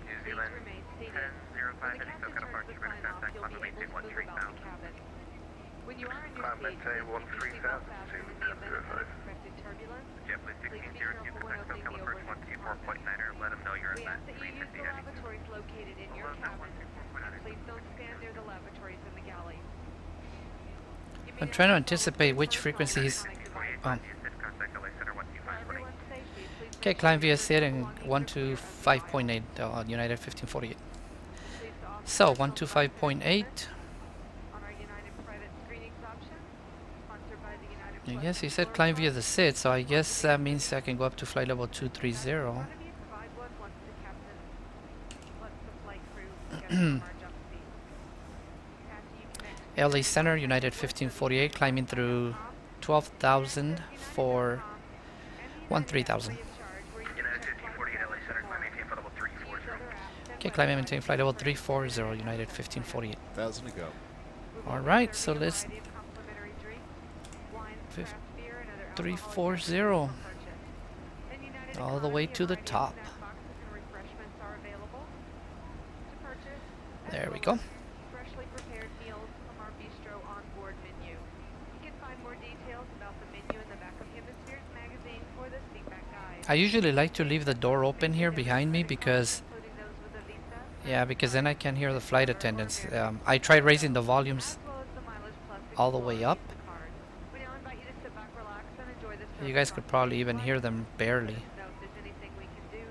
New Zealand 1005, heading SoCal approach, radar contact, climb and maintain 13,000. When you are in your Climb stage, maintain please 13,000 fasten to in the event of 1005. unexpected turbulence. JetBlue Please be 1602, careful when contact opening SoCal the approach overhead 124.9er, let them know you're We in ask that that you use 350 the heading. lavatories located in your cabin. Please don't stand near the lavatories in the galley. You may I'm trying to also follow anticipate which personal frequencies. electronic devices. Um, Contact LA Center For 125.8. everyone's safety, please okay, make climb sure via your SID personal and belongings are clear of the aisle. 125.8 United 1548. Please authorize So all device 125.8. entertainment on our United private screenings option, sponsored by the United I Plus guess he said Explorer climb via Club. the SID, so I guess that means I can go up to flight level 230. Provide one once the captain lets the flight crew get from our jump seat. After you connect to LA Center, United 1548, climbing through 12,000 for 13,000. United 1548 LA Center, climb maintain flight level 340. Okay, climb and maintain flight level 340, United 1548. 1,000 to go. Alright, so let's 340 all the way to the top. There we go. Freshly prepared meals from our bistro on-board menu. You can find more details about the menu in the back of Hemisphere's magazine or the seatback guide. I usually like to leave the door open here behind me because, Including those with a visa, yeah, because then I can hear the flight attendants. I tried raising the volumes as well as the Mileage Plus all the way up. Explorer card. We now invite you to sit back, relax, and enjoy the You service guys could on probably today's even flight. hear them barely. Let us know if there's anything we can do.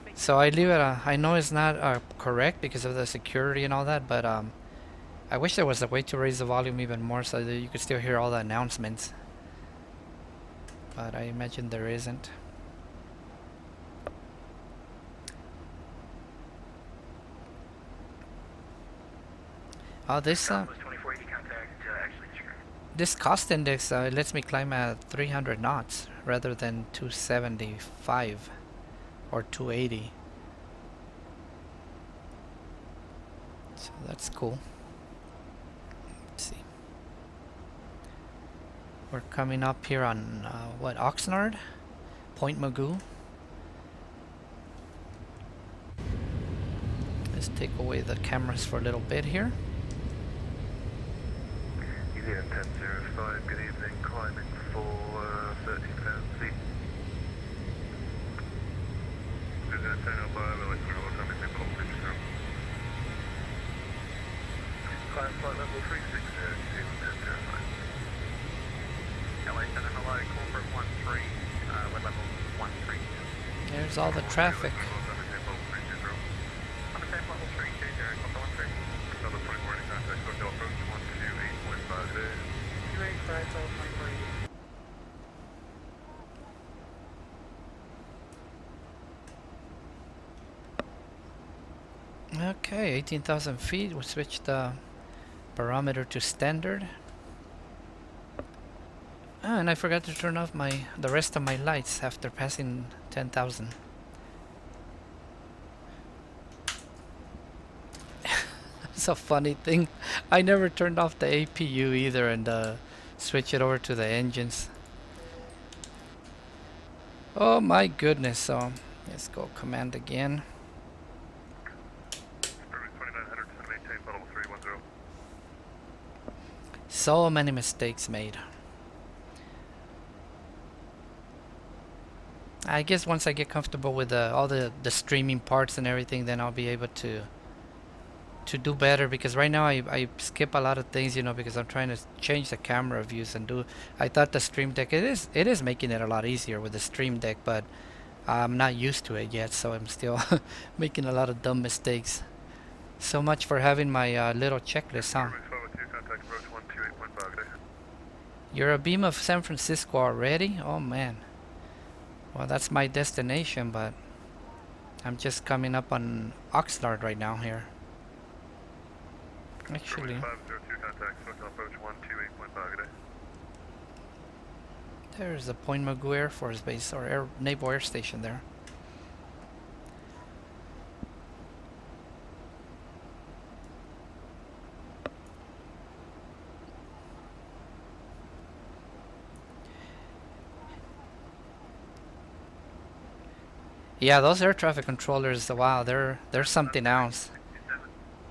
Make So I leave it. I know it's not correct because of the security and all that, but I wish there was a way to raise the volume even more so that you could still hear all the announcements. But I imagine there isn't. Southwest 2480 contact, actually, This cost index lets me climb at 300 knots rather than 275 or 280. So that's cool. Let's see. We're coming up here on what, Oxnard? Point Magoo. Let's take away the cameras for a little bit here. Easy 1005, good evening, climbing for 13,000 feet. Easy 1005, I'd like to know what time you think we'll reach through. Climb flight level 36, 1005. LA 7 hello, corporate 13, we're level 13. There's all the traffic. On the same level 320, corporate 13. Another 20 morning contact, hotel approach 128.5 today. 285, level 23. Okay, 18,000 feet. We switched the barometer to standard. Ah, and I forgot to turn off the rest of my lights after passing 10,000. It's a funny thing. I never turned off the APU either and switch it over to the engines. Oh my goodness. So let's go command again. 2900 to maintain level 310. So many mistakes made. I guess once I get comfortable with all the streaming parts and everything, then I'll be able to do better, because right now I skip a lot of things, you know, because I'm trying to change the camera views and do. I thought the Stream Deck, it is making it a lot easier with the Stream Deck, but I'm not used to it yet, so I'm still making a lot of dumb mistakes. So much for having my little checklist, huh? Contact approach 128.5 today. You're a beam of San Francisco already? Oh man. Well, that's my destination, but I'm just coming up on Oxnard right now here. Actually, 502 contact, hotel approach 128.5 today. there's the Point Magoo Air Force Base, or Naval Air Station there. Yeah, those air traffic controllers, wow, they're something else.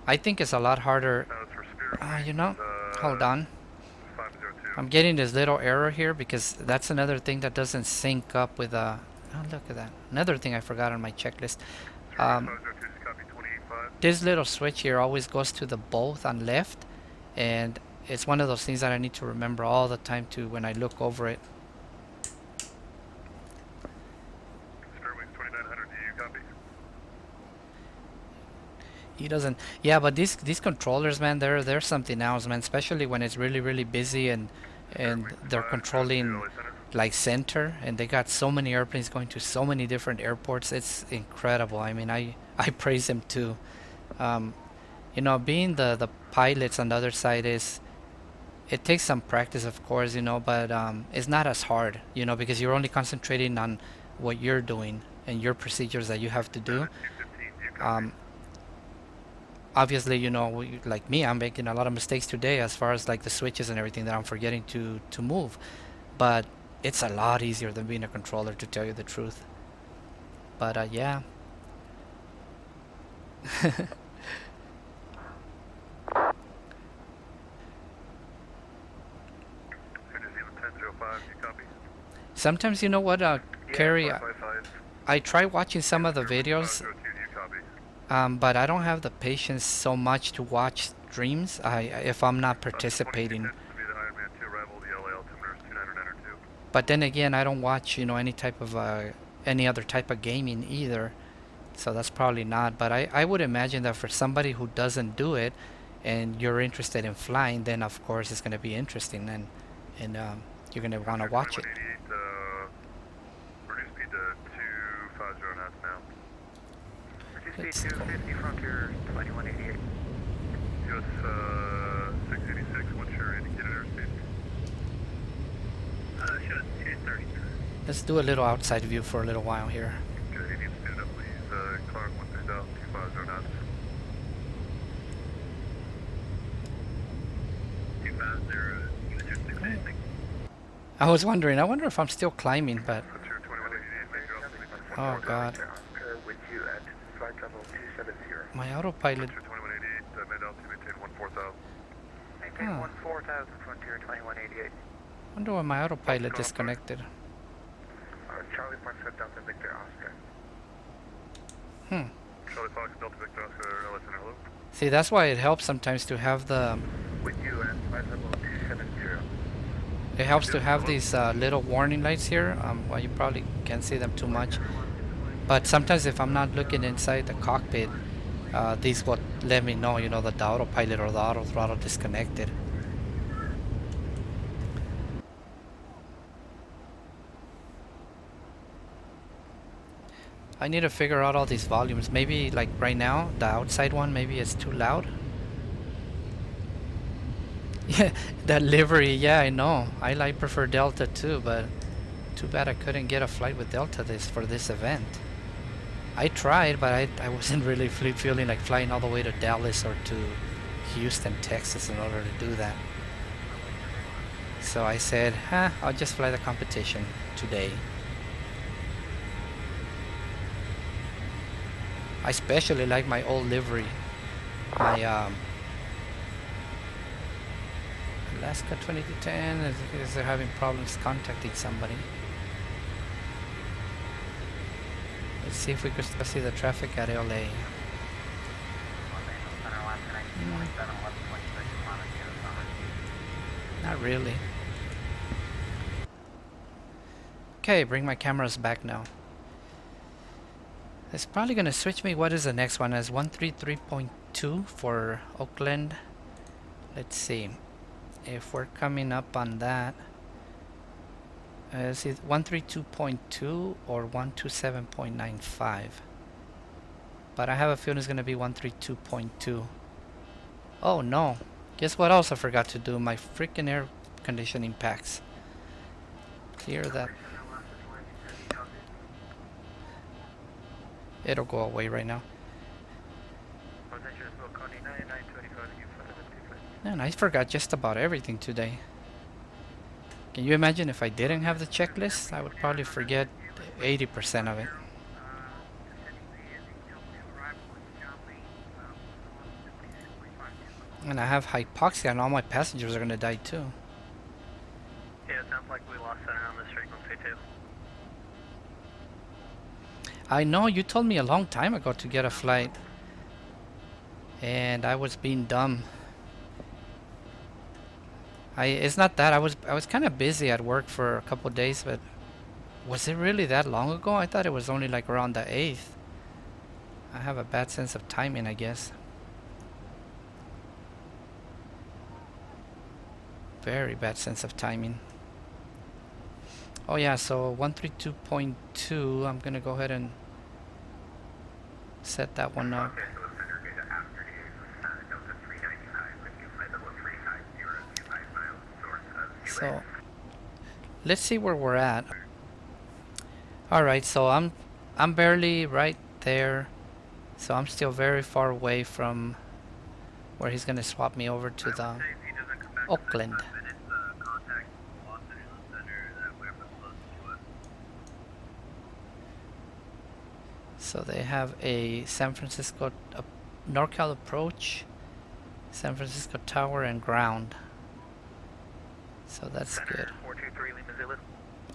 I think it's a lot harder. You know, hold on. 502. I'm getting this little error here because that's another thing that doesn't sync up with oh, look at that. Another thing I forgot on my checklist. 502, copy 28.5. This little switch here always goes to the both on left, and it's one of those things that I need to remember all the time too when I look over it. Fairwings 2900, do you copy? He doesn't. Yeah, but these controllers, man, they're something else, man. Especially when it's really busy and they're controlling like center, and they got so many airplanes going to so many different airports. It's incredible. I mean, I praise them too. You know, being the pilots on the other side it takes some practice, of course, you know, but it's not as hard, you know, because you're only concentrating on what you're doing and your procedures that you have to do. Obviously, you know, like me, I'm making a lot of mistakes today as far as like the switches and everything that I'm forgetting to move, but it's a lot easier than being a controller, to tell you the truth. But yeah. Sometimes, you know what, Carrie, I try watching some of the videos, but I don't have the patience so much to watch streams if I'm not participating. But then again, I don't watch, you know, any other type of gaming either, so that's probably not. But I would imagine that for somebody who doesn't do it and you're interested in flying, then of course it's going to be interesting, and you're going to want to watch it. Reduce speed to 250 knots now. Reduce speed 250, Frontier 2188. US 686, what's your indicated airspeed? Let's do a little outside view for a little while here. Okay, he needs to stand up, please. Clark 13000, 250 knots. 250, I was wondering, I wonder if I'm still climbing, but Put your 2188, major altitude, oh god, With you at flight level 270. my autopilot. Put your 2188, mid altitude, maintain 14,000. Maintain Huh. 14,000, Frontier 2188. Wonder why my autopilot disconnected. Charlie Fox, Delta Victor Oscar. Charlie Fox, Delta Victor Oscar, LSN, hello. See, that's why it helps sometimes to have the. With you at flight level 270. It helps to have these little warning lights here. Well, you probably can't see them too much, but sometimes if I'm not looking inside the cockpit, these will let me know, you know, that the autopilot or the auto throttle disconnected. I need to figure out all these volumes. Maybe like right now, the outside one, maybe it's too loud. Yeah, that livery, yeah, I know. I prefer Delta too, but too bad I couldn't get a flight with Delta for this event. I tried, but I wasn't really feeling like flying all the way to Dallas or to Houston, Texas in order to do that. So I said, I'll just fly the competition today. I especially like my old livery. My Alaska 2210 is they're having problems contacting somebody. Let's see if we could still see the traffic at LA. Not really. Okay, bring my cameras back now. It's probably gonna switch me. What is the next one? As 133.2 for Oakland. Let's see if we're coming up on that. Is it 132.2 or 127.95? But I have a feeling it's gonna be 132.2. Oh no! Guess what else I forgot to do? My freaking air conditioning packs. Clear that. It'll go away right now. Man, I forgot just about everything today. Can you imagine if I didn't have the checklist? I would probably forget 80% of it. And I have hypoxia and all my passengers are gonna die too. Yeah, it sounds like we lost center on this frequency too. I know, you told me a long time ago to get a flight. And I was being dumb. It's not that I was kind of busy at work for a couple of days, but was it really that long ago? I thought it was only like around the 8th. I have a bad sense of timing, I guess. Very bad sense of timing. Oh yeah, so 132.2, I'm gonna go ahead and set that one up. So let's see where we're at. Alright, so I'm barely right there. So I'm still very far away from where he's gonna swap me over to the Oakland. So they have a San Francisco NorCal approach, San Francisco Tower, and ground. So that's good. 423 Lima Zulu.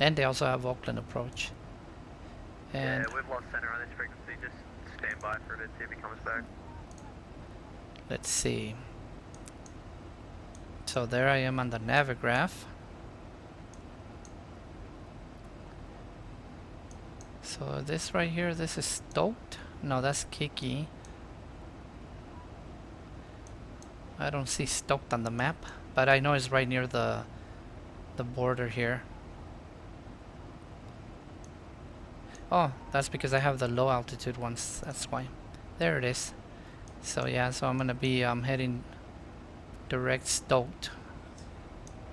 And they also have Oakland approach. And Yeah, we've lost center on this frequency. Just stand by for a bit, see if he comes back. let's see. So there I am on the Navigraph. So this right here, this is Stoked. No, that's Kiki. I don't see Stoked on the map, but I know it's right near the border here. Oh, that's because I have the low altitude ones. That's why. There it is. So yeah, so I'm gonna be heading direct Stoked,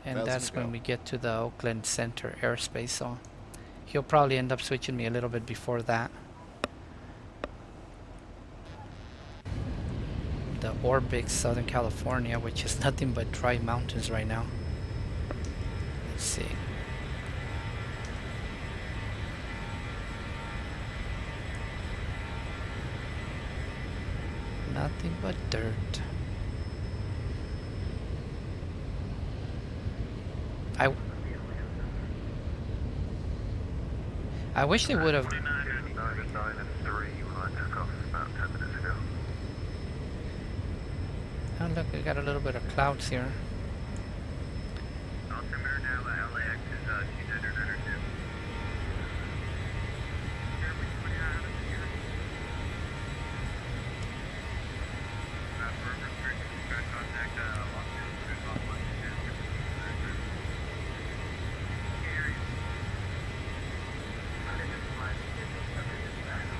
and that's when we get to the Oakland Center airspace. So he'll probably end up switching me a little bit before that. The Orbix, Southern California, which is nothing but dry mountains right now. Let's see. Nothing but dirt. I wish they would have. 9 and 3 when I took off about 10 minutes ago. Oh look, we got a little bit of clouds here. Altimeter now at LAX is 2992.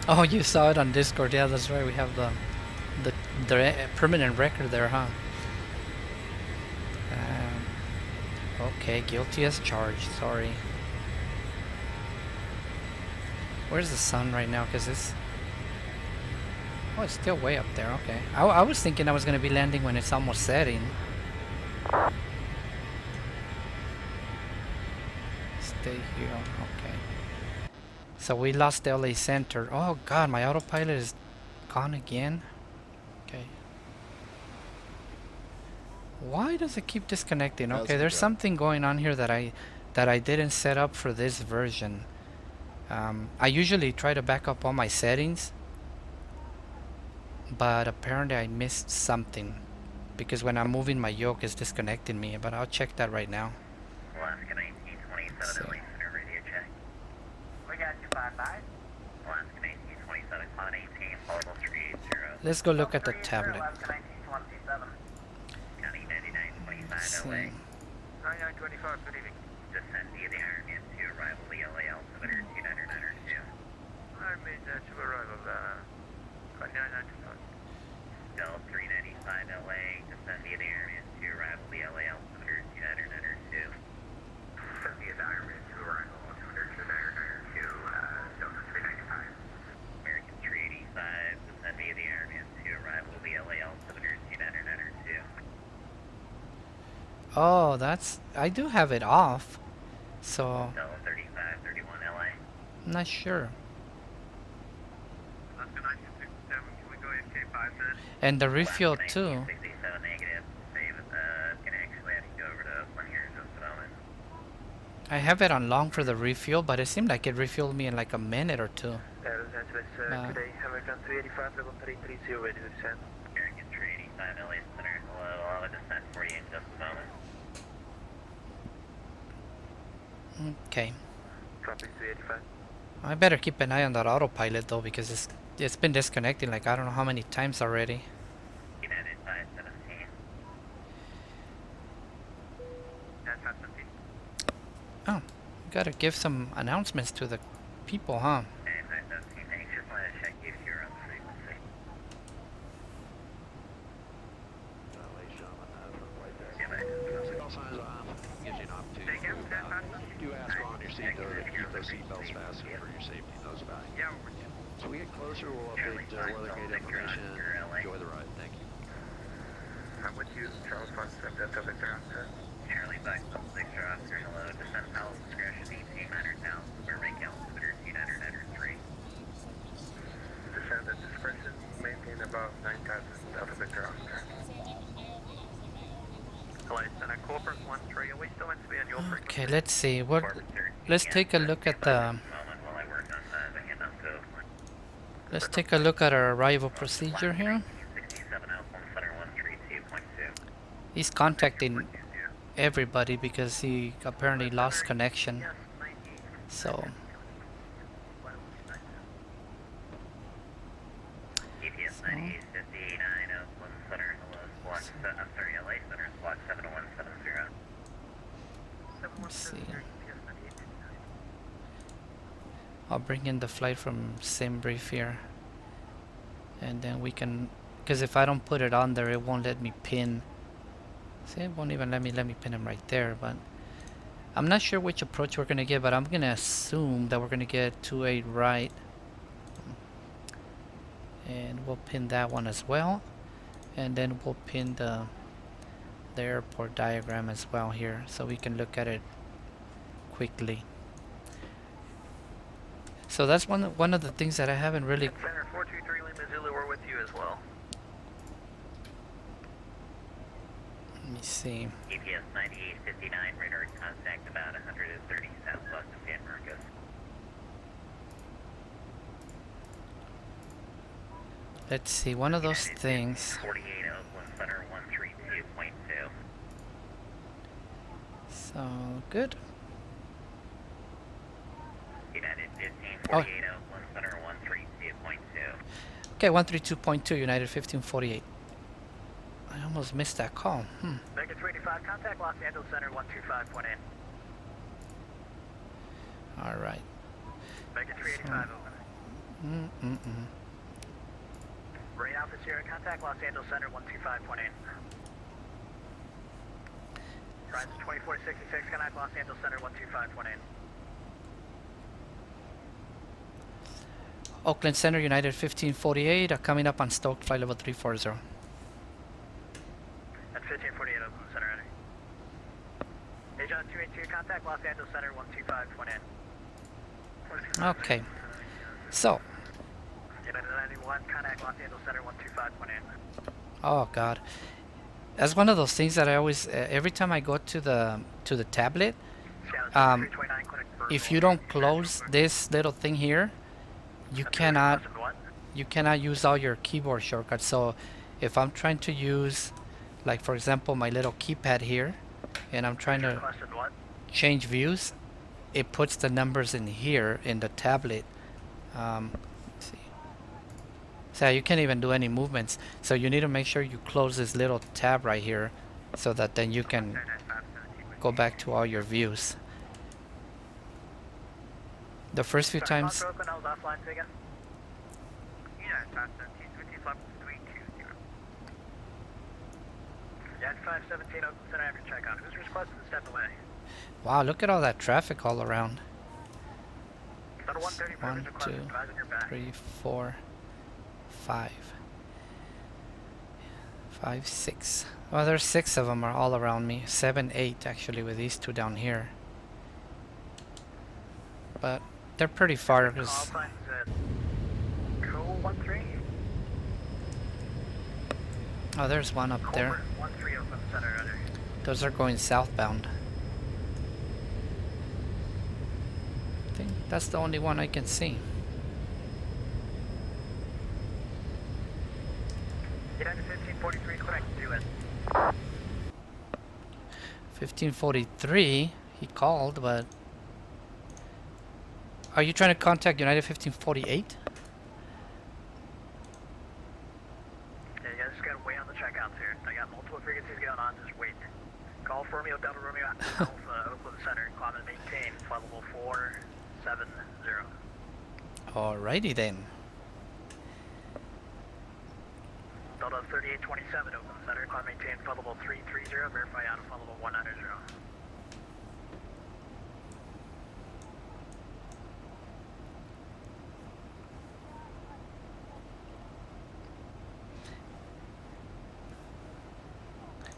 Oh, you saw it on Discord. Yeah, that's right. We have the permanent record there, huh? Okay, guilty as charged. Sorry. Where's the sun right now? Cause it's it's still way up there. Okay. I was thinking I was gonna be landing when it's almost setting. Stay here. Okay. So we lost LA Center. Oh God, my autopilot is gone again. Okay. Why does it keep disconnecting? Okay, there's something going on here that I didn't set up for this version. I usually try to back up all my settings, but apparently I missed something because when I'm moving my yoke it's disconnecting me, but I'll check that right now. Alaska 1927 LA Center radio check. We got you 5-5. Alaska 1927 Cloud 18, Portable 380. Let's go look at the tablet. Alaska 1927. County 9925 LA. 9925, good evening. Descend via the Ironman to arrival LA altimeter 2992. I made that to arrival, 9925. Del 395 LA, descend via the Ironman to arrival LA altimeter 2992. Descend via the Ironman to arrival altimeter 2992, Delta 395. American 385, descend via the Ironman to arrival LA altimeter 2992. Oh, I do have it off, so Del 3531 LA. I'm not sure. Alaska 1967, can we go AK 5 minutes? And the refuel too. 1967 negative. Save gonna actually have to go over to one here in just a moment. I have it on long for the refuel, but it seemed like it refueled me in like a minute or two. Los Angeles, today, American 385, level 330, ready to descend. American 385 LA Center. Hello, I'll have a descent for you in just a moment. Okay. Copy 385. I better keep an eye on that autopilot though, because it's been disconnecting like I don't know how many times already. United 517. That's 517. Oh, gotta give some announcements to the people, huh? And 517, thanks. Just wanted to check if you're on the frequency. Signal signs off. Gives you an opportunity to move out. You do ask on your seat though to keep those seatbelts fastened for your safety and those back. Yeah, we're with you. So we get closer, we'll update weather gate information. Enjoy the ride. Thank you. I'm with you, Charles Foxtrot, Delta Victor Oscar. Charlie Blackstone, Victor Oscar, hello. Descent Palace Discretion, 18 minor town. Burbank altimeter 2993. Descend at discretion, maintain about 9,000, Delta Victor Oscar. Hello, Center Corporate 13. Are we still meant to be on your frequency? Okay, let's see. Let's take a look at the. Let's take a look at our arrival procedure here. 67 Alpha Center 132.2. He's contacting everybody because he apparently lost connection. So EPS 9859 Oakland Center, hello, squawk, I'm sorry, LA Center, squawk 7170. let's see. I'll bring in the flight from SimBrief here, and then we can, because if I don't put it on there, it won't let me pin. See, it won't even let me pin him right there. But I'm not sure which approach we're gonna get, but I'm gonna assume that we're gonna get 28 right. And we'll pin that one as well. And then we'll pin the airport diagram as well here, so we can look at it quickly. So that's one of the things that I haven't really. Center 423 Lima Zulu, we're with you as well. Let me see. GPS 9859, radar contact about 130 southwest of San Marcos. Let's see, one of those United things. 48 Oakland Center 132.2. So good. United 1548 Oakland Center 132.2. Okay, 132.2 United 1548. I almost missed that call. Mega 285, contact Los Angeles Center 125.8. All right. Mega 385, open. Rain Alpha Sierra, contact Los Angeles Center 125.8. Rise 2466, contact Los Angeles Center 125.8. Oakland Center United 1548 are coming up on Stoke, flight level 340. That's 1548 Oakland Center, ready. Ajon 282, contact Los Angeles Center 125.8. Okay. So. United 91, contact Los Angeles Center 125.8. Oh God. That's one of those things that I always, every time I go to the tablet, if you don't close this little thing here, you cannot use all your keyboard shortcuts. So if I'm trying to use, like for example, my little keypad here, and I'm trying to change views, it puts the numbers in here in the tablet. Let's see. So you can't even do any movements. So you need to make sure you close this little tab right here, so that then you can go back to all your views. The first few times. Wow, look at all that traffic all around. 1, 2, 3, 4, 5, 5, 6. Well, there's 6 of them are all around me. 7, 8 actually, with these 2 down here. But they're pretty far. Oh, there's one up there. Those are going southbound. I think that's the only one I can see. United 1543, correct, US. 1543, he called, but... Are you trying to contact United 1548? Yeah, you guys just gotta wait on the checkouts here. I got multiple frequencies going on, just wait. Call for Romeo, Delta Romeo, Alpha, Oakland Center, climb and maintain, flight level 470. Alrighty then. Delta 3827, Oakland Center, climb and maintain, flight level 330, verify out of flight level 190.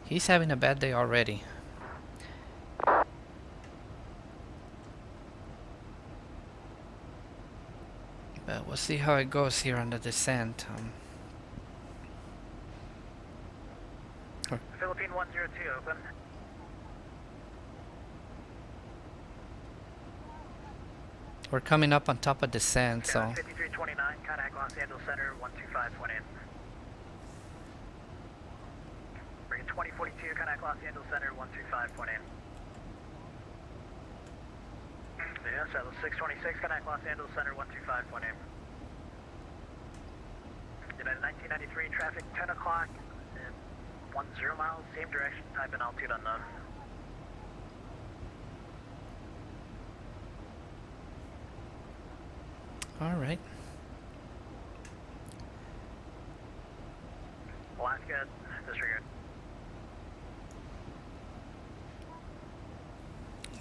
He's having a bad day already. But we'll see how it goes here on the descent. Philippine 102, open. We're coming up on top of descent, so... 5329, contact Los Angeles Center 125.8. Bring 2042, contact Los Angeles Center 125.8. Yes, that was 626, contact Los Angeles Center 125.8. United 1993, traffic 10 o'clock, 10 miles, same direction, type and altitude unknown. Alright.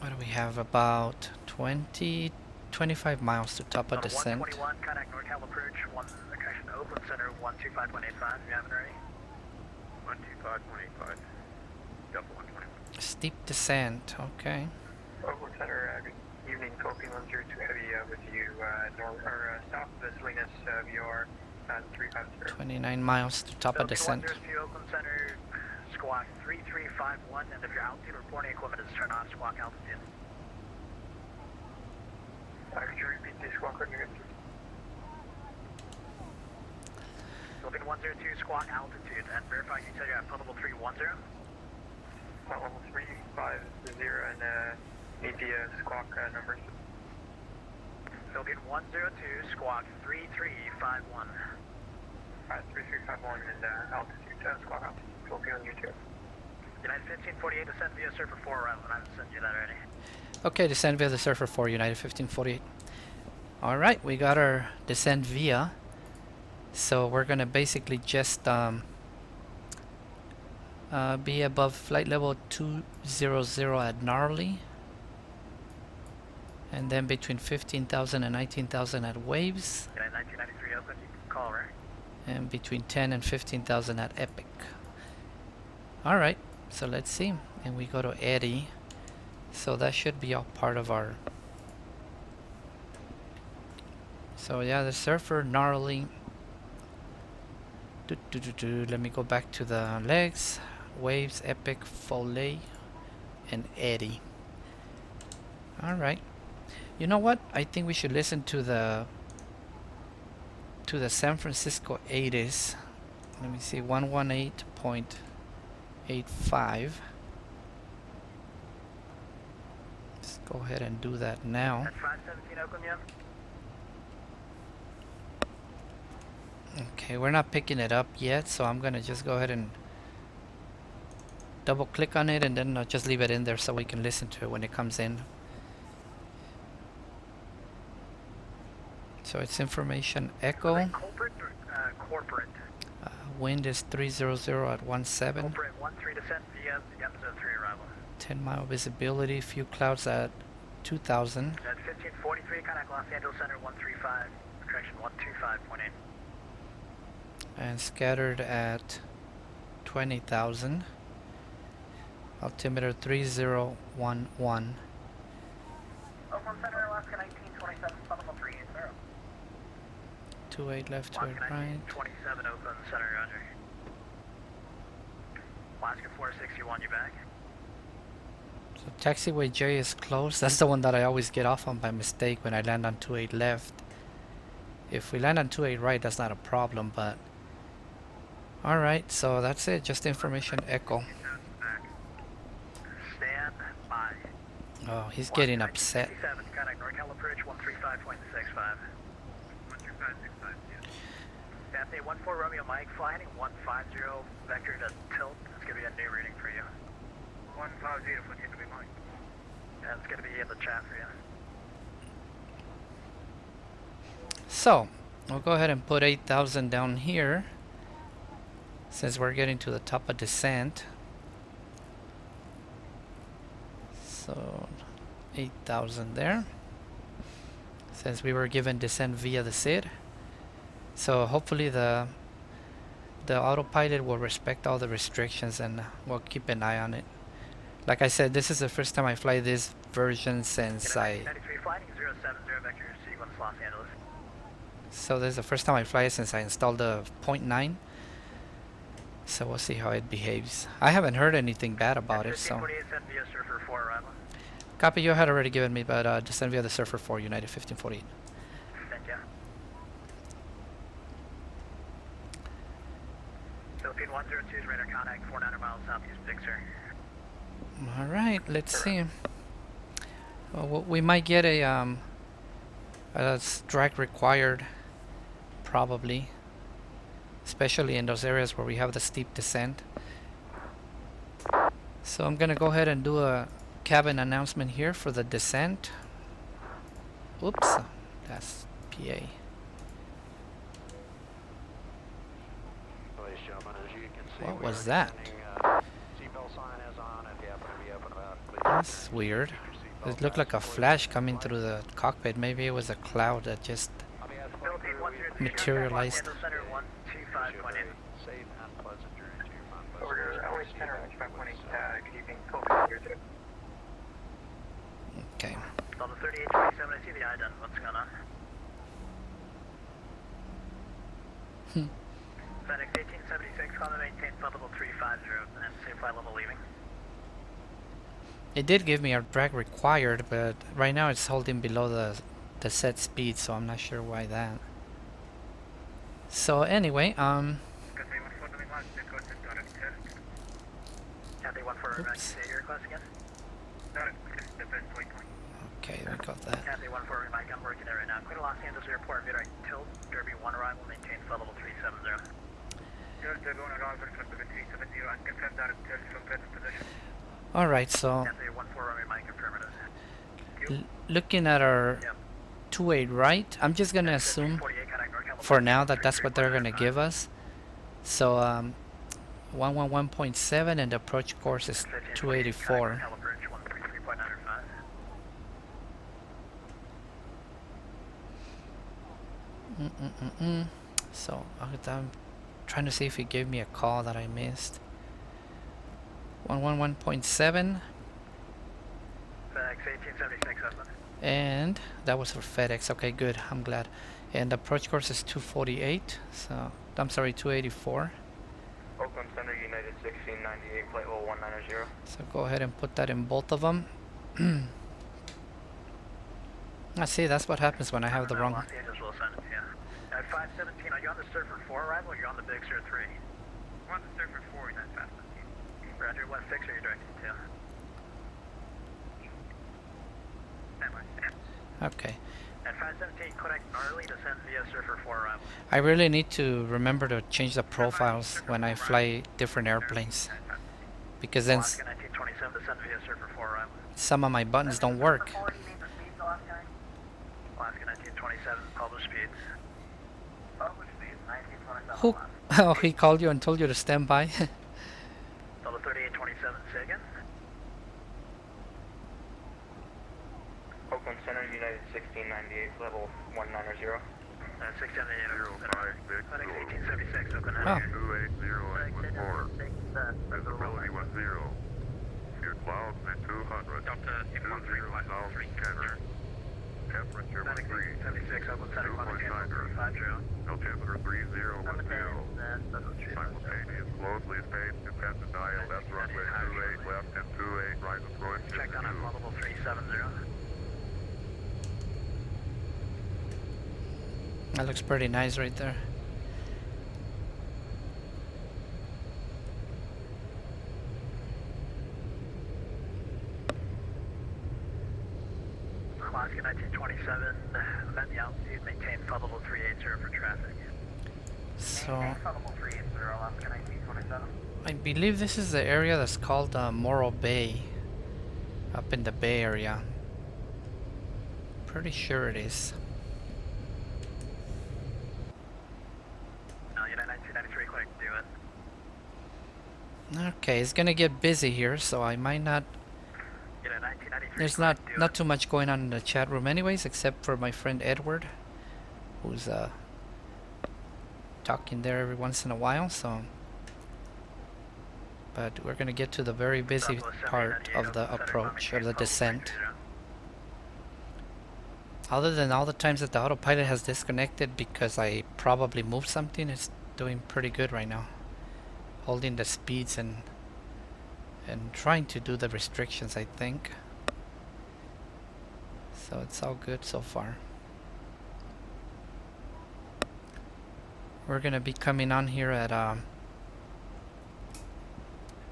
What do we have? About 25 miles to top of descent. 121, contact NorCal approach, correction, Oakland Center, 125.85, you have it ready? 125.85. Delta 121. Steep descent, okay. Oakland Center, good evening, Philippine 102 Heavy with you, south of Salinas, VOR 350. 29 miles to top of descent. 102 Oakland Center, squawk 3351, and if your altitude reporting equipment is turned off, squawk altitude. Could you repeat the squawk code again? Philippine 102, squawk altitude, and verify you said you're at level 310? Level 350, and need the squawk numbers. Philippine 102, squawk 3351. 3351 and altitude, squawk altitude, Philippine 102. United 1548, descend via Surfer 4 arrival, and I've sent you that already. Okay, descend via the Surfer 4, United 1548. Alright, we got our descent via. So we're gonna basically just be above flight level 200 at Gnarly. And then between 15,000 and 19,000 at Waves. United 1993 Oakland, you can call, right? And between 10 and 15,000 at Epic. Alright, so let's see. And we go to Eddie. So that should be all part of our... So yeah, the Surfer, Gnarly. Let me go back to the legs. Waves, Epic, Foley, and Eddie. Alright. You know what? I think we should listen to the San Francisco 80s. Let me see, 118.85. Let's go ahead and do that now. At 517 Oakland, yeah? Okay, we're not picking it up yet, so I'm gonna just go ahead and double click on it and then I'll just leave it in there so we can listen to it when it comes in. So it's information echo. Corporate or corporate? Wind is 300 at 17. Corporate 13 descent via Yamazoo 3 arrival. 10-mile visibility, few clouds at 2,000. At 1543, contact Los Angeles Center 135, correction 125.8. And scattered at 20,000. Altimeter 3011. Oakland Center, Alaska 1927, level 380. 28 left, 28 Alaska right. 1927, Oakland Center, roger. Alaska 461, you back? So taxiway J is closed. That's the one that I always get off on by mistake when I land on 28 left. If we land on 28 right, that's not a problem, but... Alright, so that's it. Just information echo. Stand by. Oh, he's getting upset. 57, contact NorCal approach 135.65. 135.65, yeah. Anthony 14 Romeo Mike, fly heading 150, vector to tilt. It's going to be a new reading for you. 150, what's going to be Mike? Yeah, it's going to be in the chat for you. So, we'll go ahead and put 8,000 down here. Since we're getting to the top of descent. So 8,000 there. Since we were given descent via the SID. So hopefully the autopilot will respect all the restrictions and we'll keep an eye on it. Like I said, this is the first time I fly this version since I... 93 flying 070 vector sequence Los Angeles. So this is the first time I fly it since I installed the 0.9. So we'll see how it behaves. I haven't heard anything bad about it, so... 1548 sent via Surfer 4 arrival. Copy, you had already given me, but descend via the Surfer 4, United 1548. Thank you. Philippine 102 is radar contact 490 miles southeast Big Sur. Alright, let's see. Well, we might get a strike required, probably. Especially in those areas where we have the steep descent. So I'm gonna go ahead and do a cabin announcement here for the descent. Oops, that's PA. Ladies and gentlemen, as you can see, What we was are that? descending, seatbelt sign is on. If you happen to be up and about, please That's return weird. your seatbelt. It looked like a flash coming through the cockpit. Maybe it was a cloud that just materialized. Center 125.8. Safe and pleasant journey to your Mount Pleasant Order, destination. LA Center, 5.8, good evening, Cockpit, here too. Okay. Delta 3827, I see the eye done, what's going on? FedEx 1876, call to maintain flight level 350, and safe flight level leaving. It did give me a drag required, but right now it's holding below the set speed, so I'm not sure why that. So anyway, Cathay 14, Oops. say your request again? Okay, we got that. Cathay 14, Mike, I'm working there right now. Clear Los Angeles Airport, mid-right tilt, Derby 1 arrival, maintain flight level 370. Derby 1 arrival, flight level 370, unconfirmed out of tilt from present position. Alright, so Cathay 14, Mike, affirmative. looking at our Yep. 2-8 right, I'm just gonna assume 48, contact NorCal. for now that that's what they're gonna give us. So 111.7 and the approach course is 284. So I'm trying to see if he gave me a call that I missed. 111.7, FedEx 1876, husband. and that was for FedEx. Okay, good. I'm glad. And the approach course is 248. So I'm sorry, 284. Oakland Center, United 1698, flight level 190. So go ahead and put that in both of them. I see. That's what happens when I have the wrong. Los Angeles Wilson, yeah. At 517, are you on the Surfer 4 arrival or you're on the Big Sur 3? We're on the Surfer 4, that's 517. Roger, what fix are you directing to? Okay. At 517, connect gnarly, descend via Surfer 4 arrival. I really need to remember to change the profiles when I fly different airplanes, because then Alaska 1927, descend via Surfer 4 arrival. some of my buttons don't work. Alaska 1927, published speeds. Published speeds, 1927. Who? Oh, he called you and told you to stand by. Delta 3827, say again. Oakland Center, United 1698, level 190. 678, FedEx 1876, Oakland. Wow. 280 and 4. Visibility was 0. Few clouds and 200. Delta 20 south center. Temperature was FedEx 3. 1876, Oakland Center, climate change 350. Altimeter 3010. Simultaneous closely spaced dependent dial left runway 28 left and 28 right approach is Check down on flight level 370. That looks pretty nice right there. Alaska 1927, amend the altitude, maintain flight level 380 for traffic. So Flight level 380, Alaska 1927. I believe this is the area that's called Morro Bay, up in the Bay Area. Pretty sure it is. No, United 1993, quick, do it. Okay, it's gonna get busy here, so I might not. United 1993, There's not too much going on in the chat room, anyways, except for my friend Edward, who's talking there every once in a while. So, but we're gonna get to the very busy part of the approach, of the descent. Other than all the times that the autopilot has disconnected because I probably moved something, it's doing pretty good right now. Holding the speeds and trying to do the restrictions, I think. So it's all good so far. We're gonna be coming on here at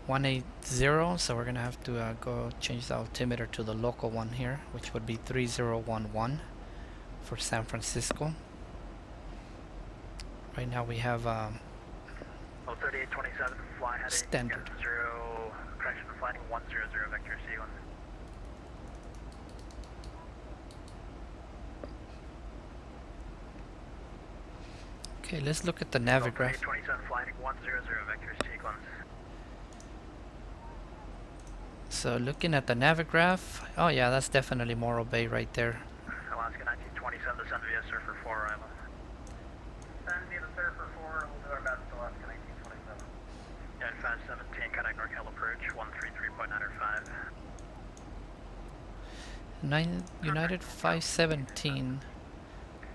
180, so we're gonna have to go change the altimeter to the local one here, which would be 3011 for San Francisco. Right now we have 3827, fly heading standard. 0, correction, flying 100 vector C1. Okay, let's look at the navigraph. 27 flying 100 vector sequence. So looking at the navigraph, oh yeah, that's definitely Morro Bay right there. Alaska 1927 to send via Surfer 4 arrival. Send via the Surfer 4, we'll do our best to Alaska 1927. United 517, contact NorCal approach, 133.905. United 517.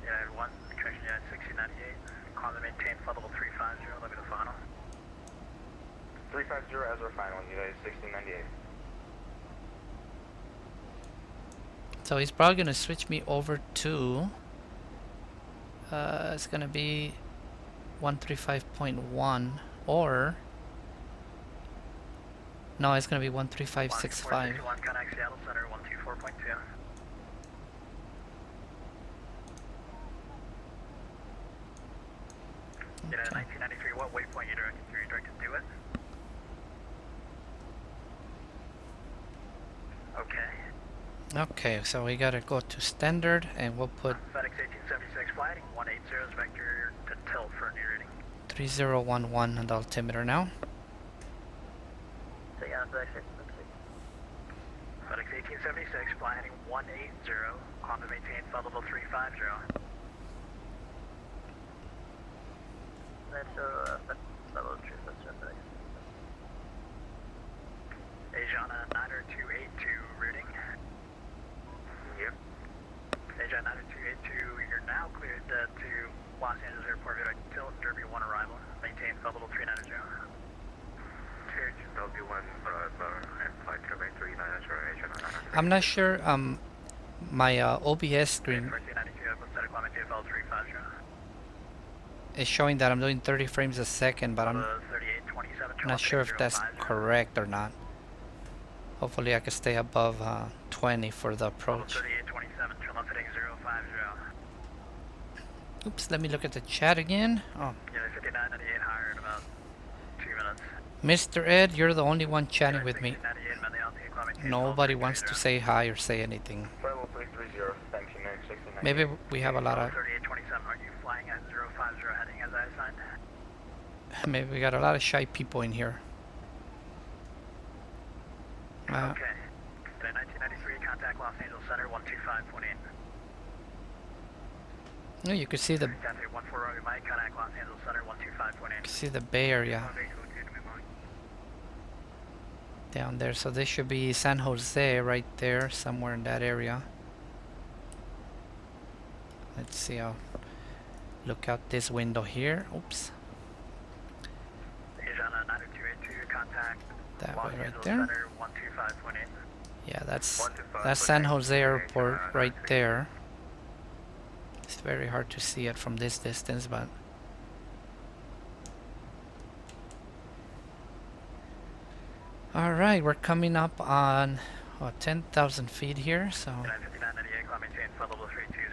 United 1, correction, United 1698. Climb to maintain flight level 350, that'll be the final. 350 as our final, United 1698. So he's probably gonna switch me over to it's gonna be 135.1 or no, it's gonna be 13565. 461, contact Seattle Center, 124.2. United 1993, what waypoint you directed through? You directed to it? Okay. Okay, so we gotta go to standard and we'll put FedEx 1876 flight, 180 vector to tilt for a new reading. 3011 on the altimeter now. Take on FedEx 1876 flight heading 180, climb to maintain flight level 350. Asiana 90282 routing. Yep. Asiana 90282, you're now cleared to Los Angeles Airport, direct tilt, Derby 1 arrival. Maintain flight level 390. W1, and flight 390, Asiana 902. I'm not sure my OBS screen 1392, climb maintain flight level 350. is showing that I'm doing 30 frames a second, but I'm 3827, not sure if that's correct or not. Hopefully I can stay above 20 for the approach. 3827, turn left heading 050. Oops, let me look at the chat again. Oh, Yeah, 5998 higher in about 2 minutes. Mr. Ed, you're the only one chatting with me. 1698, man, the altitude climb maintain Nobody flight wants to 330. say hi or say anything. Level 330, thanks, United 1698. Maybe we have a lot of 3827, are you flying at 050 heading as I assigned? maybe we got a lot of shy people in here. Okay. Today 1993, contact Los Angeles Center 125.8. Oh, you could see the Contact 14 Romeo Mike, contact Los Angeles Center 125.8. see the Bay Area down there. So this should be San Jose right there, somewhere in that area. Let's see. I'll look out this window here. Oops, Asiana 90282, contact that Los way right Angeles there. Center 125.8. Yeah, that's San Jose Airport right there. It's very hard to see it from this distance, but all right, we're coming up on 10,000 feet here, so 5998, climb maintain flight level 320.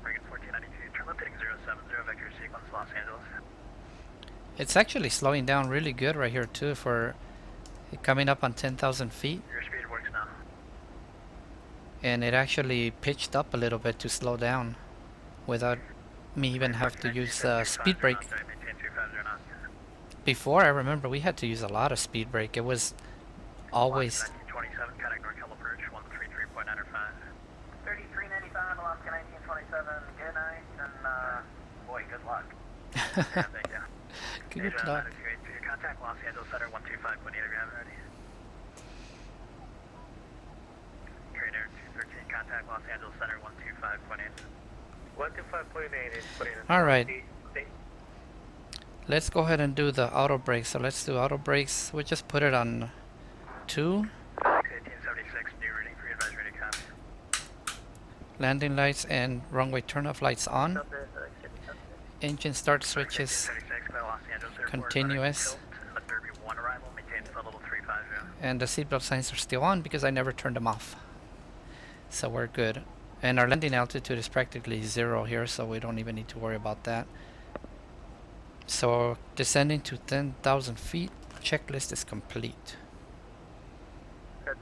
Reagan 1492, turn left heading 070, vector sequence Los Angeles. it's actually slowing down really good right here too for coming up on 10,000 feet, Your speed works now. and it actually pitched up a little bit to slow down without me even have to use speed brake. Maintain 250 knots. Before, I remember we had to use a lot of speed brake. It was always 1927, contact NorCal approach 133.905. 3395, Alaska 1927, good night, and boy, good luck. Yeah, thank you. good Asia luck. 90282, contact Los Angeles Center 125.8 if you haven't already. Crane Air 213, contact Los Angeles Center 125.8. 125.8 is putting in. All right. Let's go ahead and do the auto brakes. So let's do auto brakes. We'll just put it on 2. 1876, new reading for your advisory to copy. Landing lights and runway turn-off lights on. Engine start switches 1876, by Los Angeles Airport, continuous. tilt, Derby 1 arrival, maintain flight level 350. And the seatbelt signs are still on because I never turned them off. So we're good. And our landing altitude is practically 0 here, so we don't even need to worry about that. So descending to 10,000 feet, checklist is complete. That's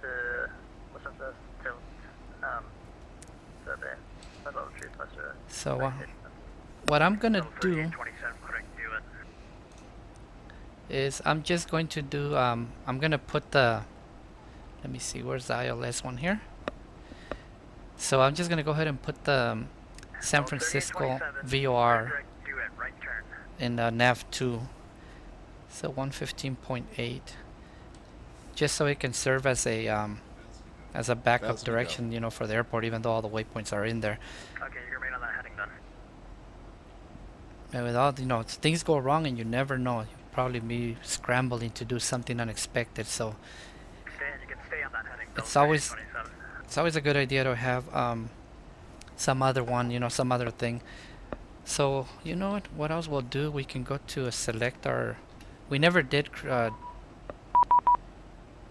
what's up the tilt, so the level 3 plus So what I'm gonna do, 27, correct, do it. is I'm just going to do, I'm going to put the, let me see, where's the ILS one here? So I'm just going to go ahead and put the San Francisco VOR in nav 2. So 115.8. Just so it can serve as a backup direction, you know, for the airport, even though all the waypoints are in there. Okay, you remain on that heading then. And without, you know, things go wrong and you never know. You'll probably be scrambling to do something unexpected. So You can stay on that heading. it's always a good idea to have some other one, you know, some other thing. So you know what else we'll do? We can go to select our. We never did.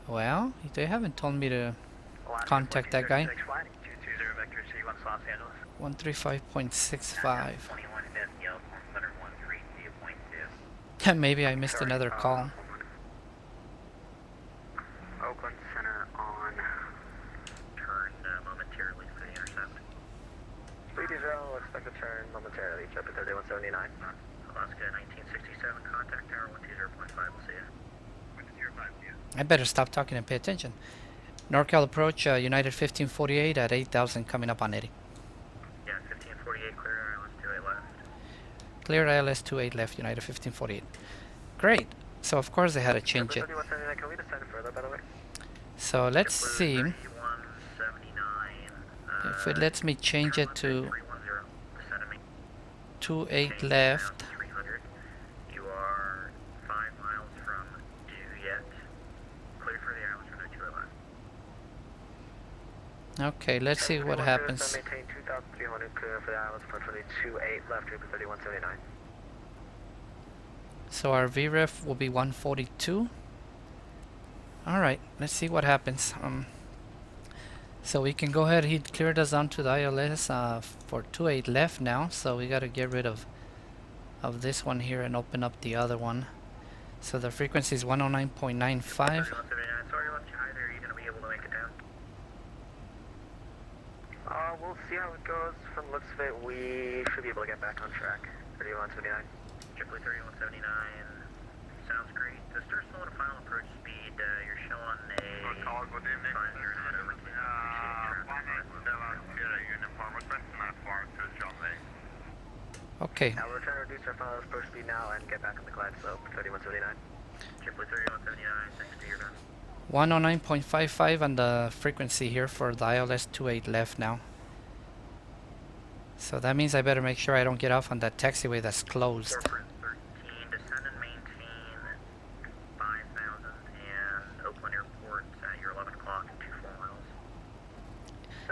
Well, they haven't told me to contact that guy. 135.65. Maybe I missed another call. Oakland Center on. Turn momentarily for the intercept. Speed 0, expect to turn momentarily. Traffic 3179. Alaska 1967, contact tower 120.5. We'll see you. 105, see you. I better stop talking and pay attention. NorCal approach, United 1548 at 8,000 coming up on 80. Yeah, 1548, clear ILS 28 left. Clear ILS 28 left, United 1548. Great. So of course they had to change it. Can we descend further, by the way? So let's see if it lets me change it to 28 left. You are 5 miles from Juliet. Clear for the islands, runway 28 left. Okay, let's see what happens. Maintain 2,300 clear for the islands, approach runway 28 left, 3179. So our VREF will be 142. Alright, let's see what happens. So we can go ahead, he cleared us onto the ILS for 28 left now, so we gotta get rid of this one here and open up the other one. So the frequency is 109.95. Sorry, left you high there. Are you gonna be able to make it down? We'll see how it goes. From the looks of it, we should be able to get back on track. 3179. Triple 3179. Sounds great. The start slow and final approach speed. You're showing a. Okay. Now we're trying to reduce our final approach speed now and get back on the glide slope. 3179. Triple 3179. Thanks to your gun. 109.55 on the frequency here for the ILS 28 left now. So that means I better make sure I don't get off on that taxiway that's closed. Corporate 13, descend and maintain 5,000 and Oakland Airport at your 11 o'clock and 2 full miles.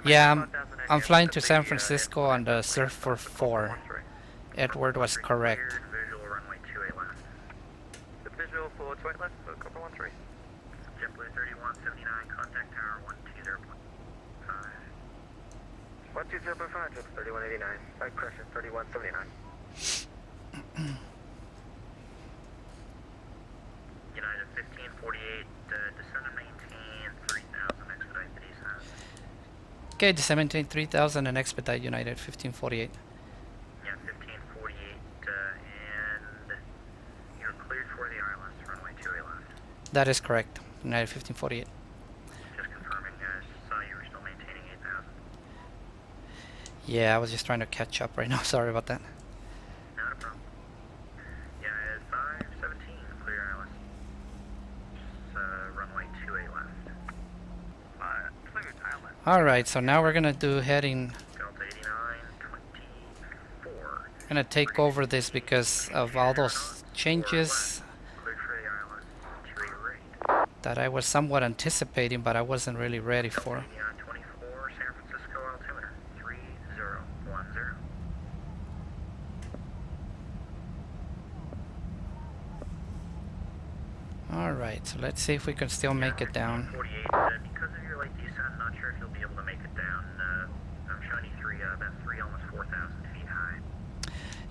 Yeah, I'm flying to San Francisco on the Surf for 4. Edward was correct. Visual runway 28 left. The visual for 28 left, so Cobra 13. JetBlue 3179, contact tower 120.5. 120.5, Jet 3189. Flight correction 3179. United 1548, descend and maintain 3,000, expedite the descent. Okay, descend maintain 3,000 and expedite United 1548. Yeah, 1548, and you're cleared for the ILS, runway 28 left. That is correct, United 1548. Just confirming, saw you were still maintaining 8,000. Yeah, I was just trying to catch up right now. Sorry about that. Not a problem. United 517, clear ILS. Runway 28 left. Cleared ILS. Alright, so now we're gonna do heading. Delta 8924. Gonna take over this because of all those changes Cleared for the ILS. 28 that I was somewhat anticipating, but I wasn't really ready for. 24, San Francisco altimeter 3010. Alright, so let's see if we can still make it down. 48, because of your late descent, not sure if you'll be able to make it down. I'm showing you about 3, almost 4,000 feet high.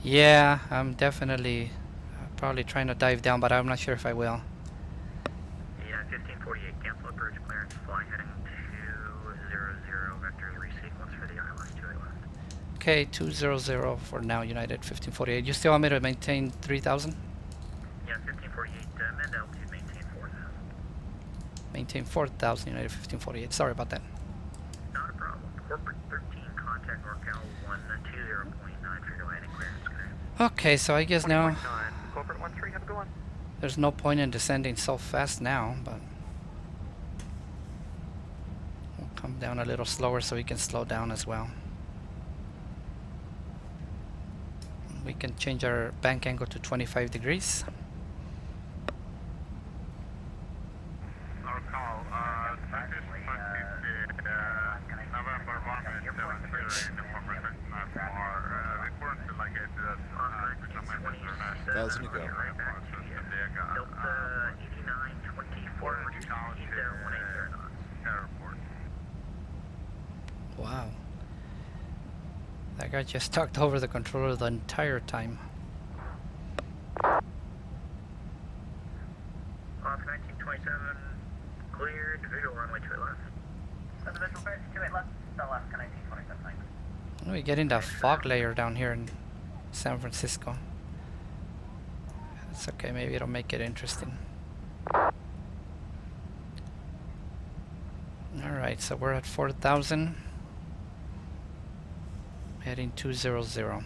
Yeah, I'm definitely probably trying to dive down, but I'm not sure if I will. Yeah, 1548, cancel approach clearance, flying heading 200, vector resequence for the ILS 28 left. Okay, 200 for now, United 1548. You still want me to maintain 3,000? Yeah, 1548, mid altitude, maintain 4,000. Maintain 4,000, United 1548. Sorry about that. Not a problem. Corporate 13, contact NorCal 120.9 for your landing clearance. Okay, so I guess now 20.9. Corporate 13, have a good one. there's no point in descending so fast now, but we'll come down a little slower so we can slow down as well. We can change our bank angle to 25 degrees. NorCal, November 1 and 7 information not more. We currently located at 1,000 to go. Delta 8924, Airport. Wow. That guy just talked over the controller the entire time. Off 1927, cleared, visual runway 28 left. So the visual 28 left, still left, 1927, thanks. We get in that fog layer down here in San Francisco. It's okay, maybe it'll make it interesting. Alright, so we're at 4,000. Heading 200.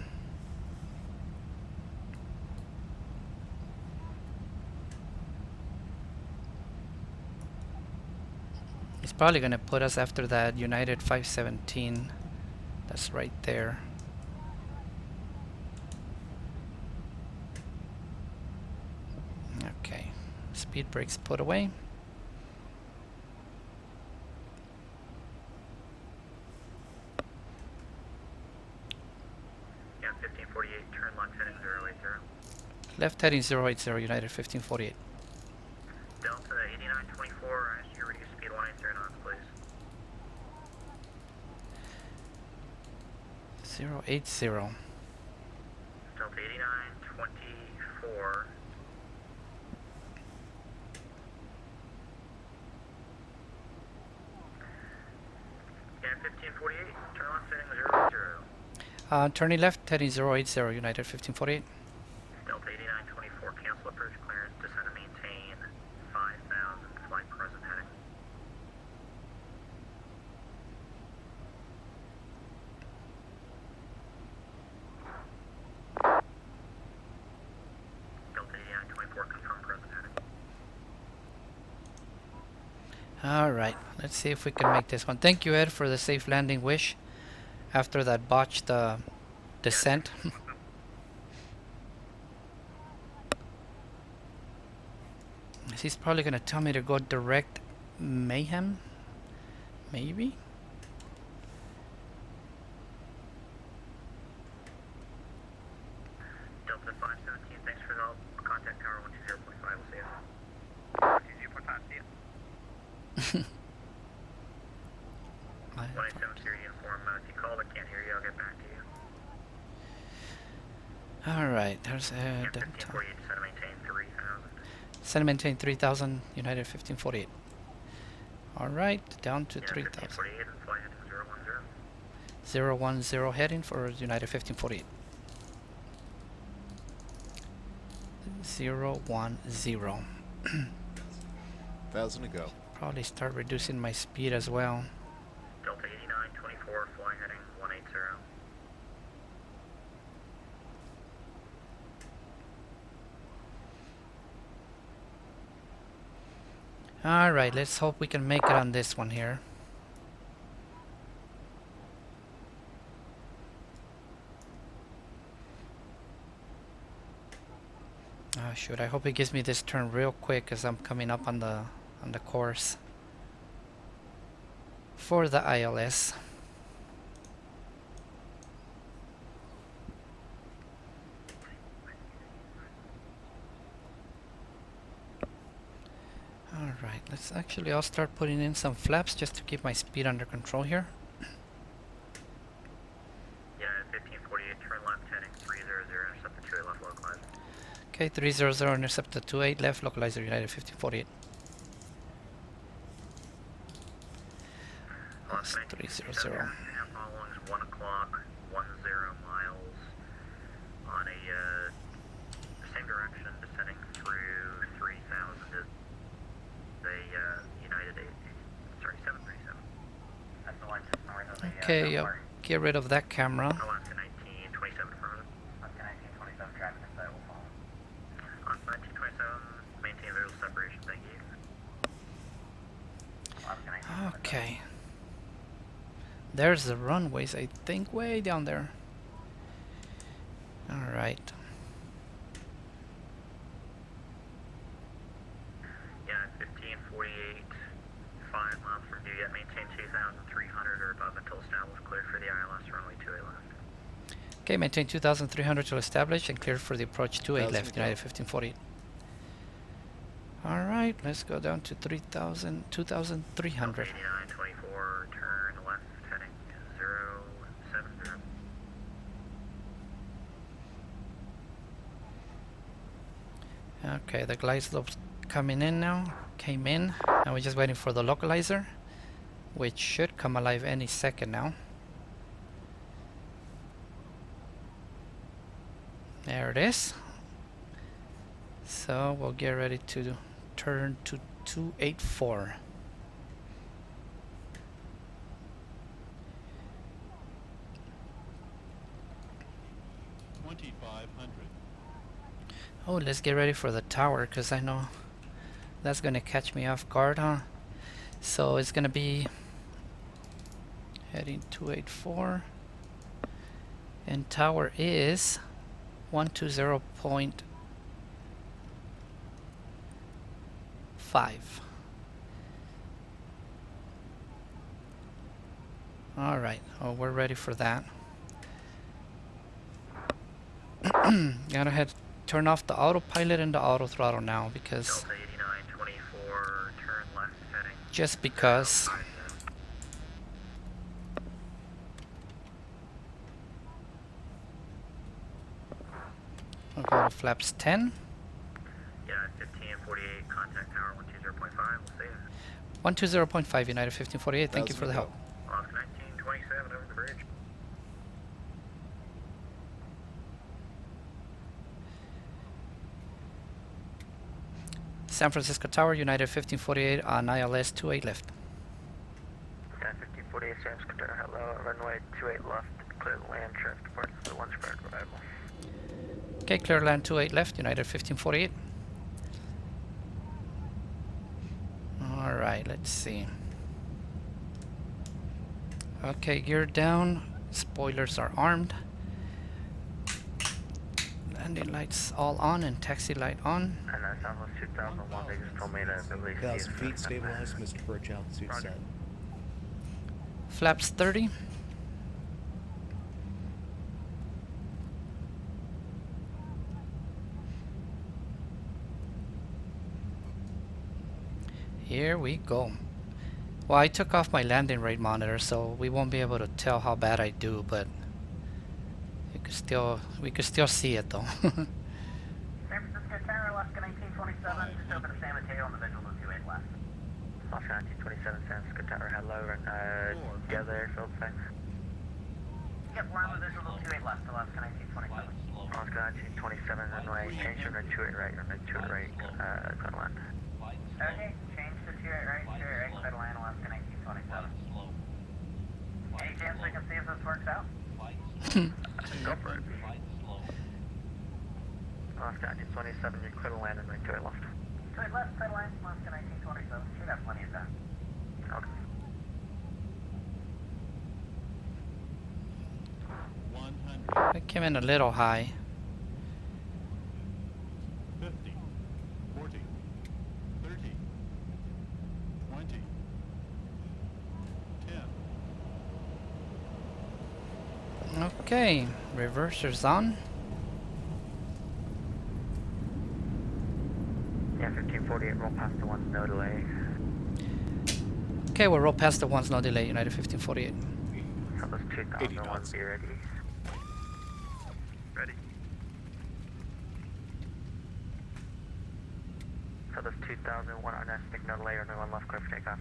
It's probably gonna put us after that United 517. That's right there. Okay, speed brakes put away. Yeah, 1548, turn left heading 080. Left heading 080, United 1548. Delta 8924, ask you reduce speed 180 knots, please. 080. Delta 8924. Yeah, 1548, turn left heading 080. Turning left heading 080, United 1548. Delta 8924, cancel approach clearance, descend and maintain 5,000, flight present heading. Delta 8924, confirm present heading. Alright, let's see if we can make this one. Thank you, Ed, for the safe landing wish after that botched descent. He's probably gonna tell me to go direct Mayhem? Maybe? Delta 517, thanks for the help. Contact tower 120.5, we'll see you. 120.5, see you. 187 Sierra uniform, if you call but can't hear you, I'll get back to you. Alright, there's Yeah, Ed. 1548, descend and maintain 3,000. Send and maintain 3000, United 1548. Alright, down to Yeah, 3000. 1548 and fly heading 010. 010 heading for United 1548. 010. 1,000 to go. Probably start reducing my speed as well. Delta 8924, fly heading 180. Alright, let's hope we can make it on this one here. Oh shoot, I hope it gives me this turn real quick as I'm coming up on the course for the ILS. Alright, I'll start putting in some flaps just to keep my speed under control here. Yeah, 1548, turn left heading 300, intercept the 28 left localizer. Okay, 300, intercept the 28 left, localizer United 1548. That's 300. Half mile long is 1 o'clock, 10 miles on a same direction, descending through Okay, get rid of that camera. Alaska 1927 affirmative. Alaska 1927 traffic inside will follow. On 1927, maintain visual separation, thank you. Alaska 1927. Okay. There's the runways, I think, way down there. Alright. Yeah, 1548, 5 miles from due yet, maintain 2,300 or above until established, cleared for the ILS, runway 28 left. Okay, maintain 2,300 to establish and clear for the approach 28 left, United 1548. Alright, let's go down to 2,300. 8924, turn left, heading 070. Okay, the glide slope's coming in now. Came in. Now we're just waiting for the localizer, which should come alive any second now. There it is. So we'll get ready to turn to 284. Oh, let's get ready for the tower, because I know that's gonna catch me off guard, huh? So it's gonna be heading 284, and tower is 120.5. All right. Oh, we're ready for that. Gotta head. Turn off the autopilot and the auto throttle now, because Delta 8924, turn left, heading just because. We'll go to flaps 10. Yeah, 1548, contact tower 120.5, we'll see you. 120.5 United 1548. Thank you for the help. Alaska 1927 over the bridge. San Francisco Tower, United 1548 on ILS 28 left. Yeah, 1548, San Francisco Tower, hello, runway 28 left, clear the land, traffic departs for lunch break arrival. Okay, clear land 28 left, United 1548. Alright, let's see. Okay, gear down, spoilers are armed. Landing lights all on and taxi light on. And Southwest 2001, they just told me to release 1,000 feet, stabilized, Mr. Birch, altitude set. Flaps 30. Here we go. Well, I took off my landing rate monitor, so we won't be able to tell how bad I do, but we could still see it though. San Francisco Tower, Alaska 1927, just over to San Mateo on the visual to 28 left. Alaska 1927, San Francisco Tower, hello, gather airfield, thanks. Yep, we're on the visual to 28 left, Alaska 1927. Alaska 1927, runway, change to runway 28 right, runway 28 right, clear land. Okay, change to 28 right, clear land, Alaska 1927. Any chance we can see if this works out? Go for it. Alaska 1927, you're clear to land and right to it left. To it left, clear to land, Alaska 1927. Should have plenty of time. Okay. 100. It came in a little high. 50, 40, 30, 20, 10. Okay, reversers on. Yeah, 1548, roll past the one, no delay. Okay, we'll roll past the ones, no delay, United 1548. So those 2001, be ready. Ready. So those 2001 RNS stick, no delay, runway 1 left, clear for takeoff.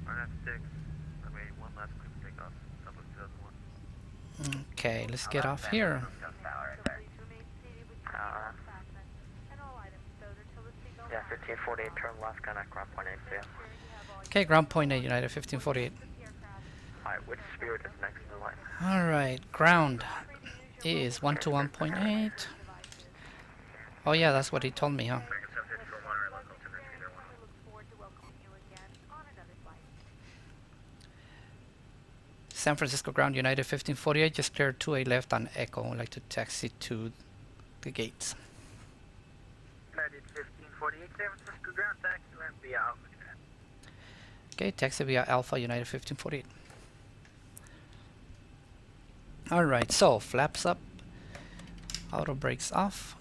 RNS 6, runway 1 left, clear for takeoff. Southwest 2001. Okay, let's get off here. Yeah, 1548, turn left, connect ground point 8, see ya. Okay, ground point 8, United 1548. Alright, which Spirit is next in the line? Alright, ground is 121.8. Oh yeah, that's what he told me, huh? San Francisco ground United 1548, just cleared 2A left on Echo. I'd like to taxi to the gates. United 1548, San Francisco ground, taxi land via Alpha. Okay, taxi via Alpha United 1548. Alright, so flaps up, auto brakes off,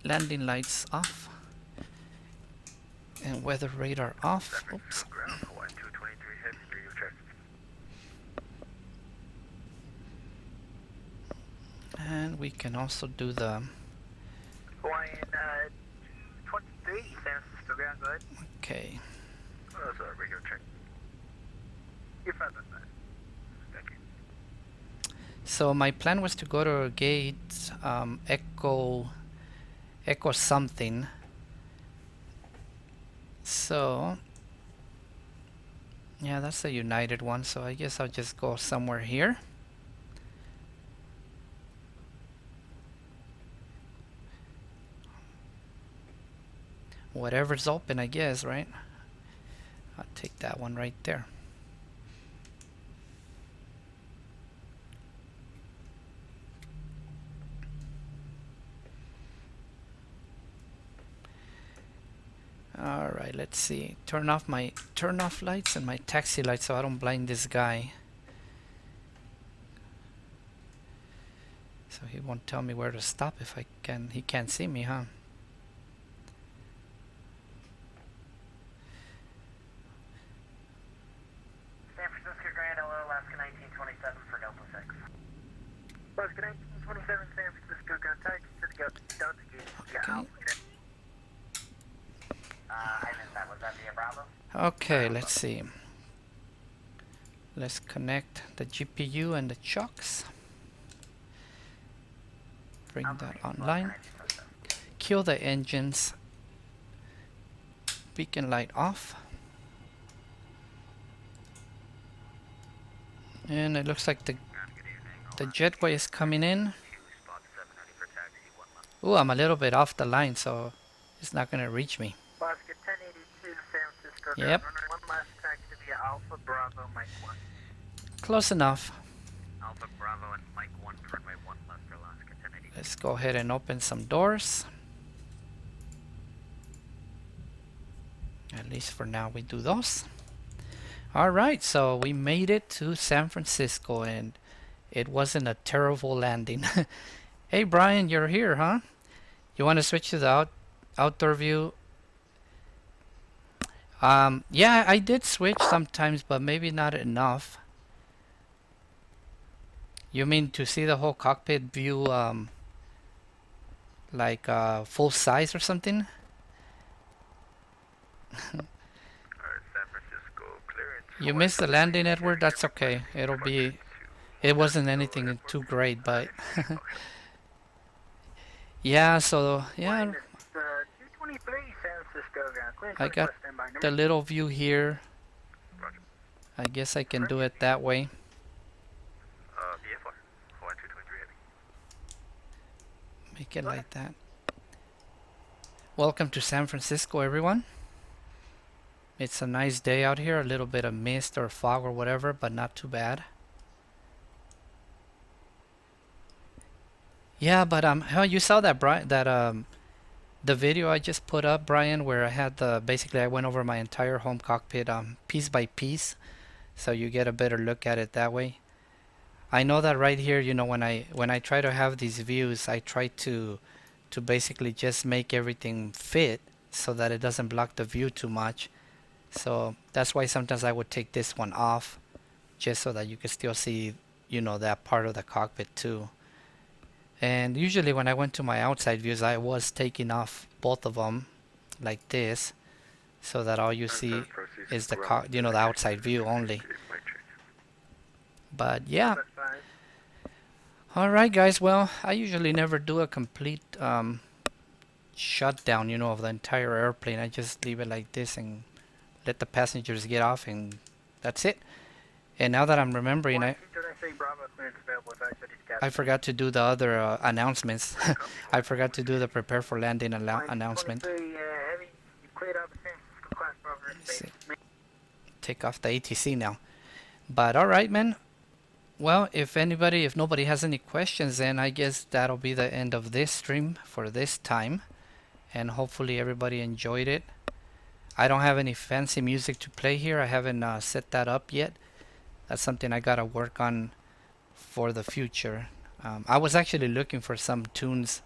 landing lights off, and weather radar off. Oops. Ground, Hawaii 223, heavy radio check. And we can also do the Hawaiian 23, San Francisco ground, go ahead. okay. Oh, sorry, radio check. You're 555. Thank you. So my plan was to go to gate Echo something. So yeah, that's the United one, so I guess I'll just go somewhere here. Whatever's open, I guess, right? I'll take that one right there. Alright, let's see. Turn off lights and my taxi lights so I don't blind this guy. So he won't tell me where to stop if he can't see me, huh? San Francisco Grand, hello, Alaska 1927 for Delta 6. Alaska 1927, San Francisco, go taxi to the Delta Gate. Okay. I missed that. Was that via Bravo? Okay, let's see. Let's connect the GPU and the chocks. Bring that online. Kill the engines. Beacon light off. And it looks like the jetway is coming in. Ooh, I'm a little bit off the line, so it's not gonna reach me. Alaska 1082, San Francisco. Yep. One last taxi via Alpha Bravo, Mike 1. Close enough. Alpha Bravo and Mike 1, runway 1 left for Alaska 1082. Let's go ahead and open some doors. At least for now we do those. Alright, so we made it to San Francisco and it wasn't a terrible landing. Hey Brian, you're here, huh? You want to switch to the outdoor view? Yeah, I did switch sometimes, but maybe not enough. You mean to see the whole cockpit view like full size or something? San Francisco clearance. You missed the landing, Edward? That's okay. It wasn't anything too great, but yeah, so yeah, 223, San Francisco ground. Clearance I got request standby. Number the little view here. Roger. I guess I can do it that way. VFR. Hawaii 223 heavy. Make it like that. Welcome to San Francisco, everyone. It's a nice day out here. A little bit of mist or fog or whatever, but not too bad. Yeah, but oh, you saw that, Brian? The video I just put up, Brian, where I had basically I went over my entire home cockpit piece by piece, so you get a better look at it that way. I know that right here, you know, when I try to have these views, I try to basically just make everything fit so that it doesn't block the view too much. So that's why sometimes I would take this one off, just so that you can still see, you know, that part of the cockpit too. And usually when I went to my outside views, I was taking off both of them like this, so that all you see is the the outside view only. But yeah. Alright guys, well, I usually never do a complete shutdown, you know, of the entire airplane. I just leave it like this and let the passengers get off, and that's it. And now that I'm remembering, Bravo clearance available with I forgot to do the other announcements. I forgot to do the prepare for landing announcement. Heavy, you cleared out the San Francisco class Bravo airspace. Take off the ATC now. But alright, man. Well, if nobody has any questions, then I guess that'll be the end of this stream for this time. And hopefully everybody enjoyed it. I don't have any fancy music to play here. I haven't set that up yet. That's something I gotta work on for the future. I was actually looking for some tunes.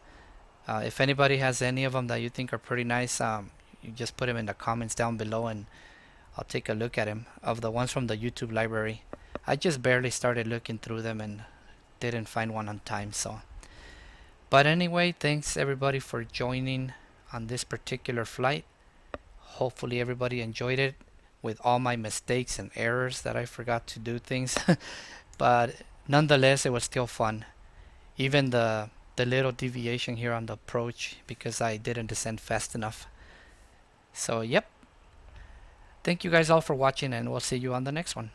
If anybody has any of them that you think are pretty nice, you just put them in the comments down below and I'll take a look at them. Of the ones from the YouTube library, I just barely started looking through them and didn't find one on time. So, but anyway, thanks everybody for joining on this particular flight. Hopefully everybody enjoyed it with all my mistakes and errors that I forgot to do things. But nonetheless, it was still fun. Even the little deviation here on the approach because I didn't descend fast enough. So yep. Thank you guys all for watching and we'll see you on the next one.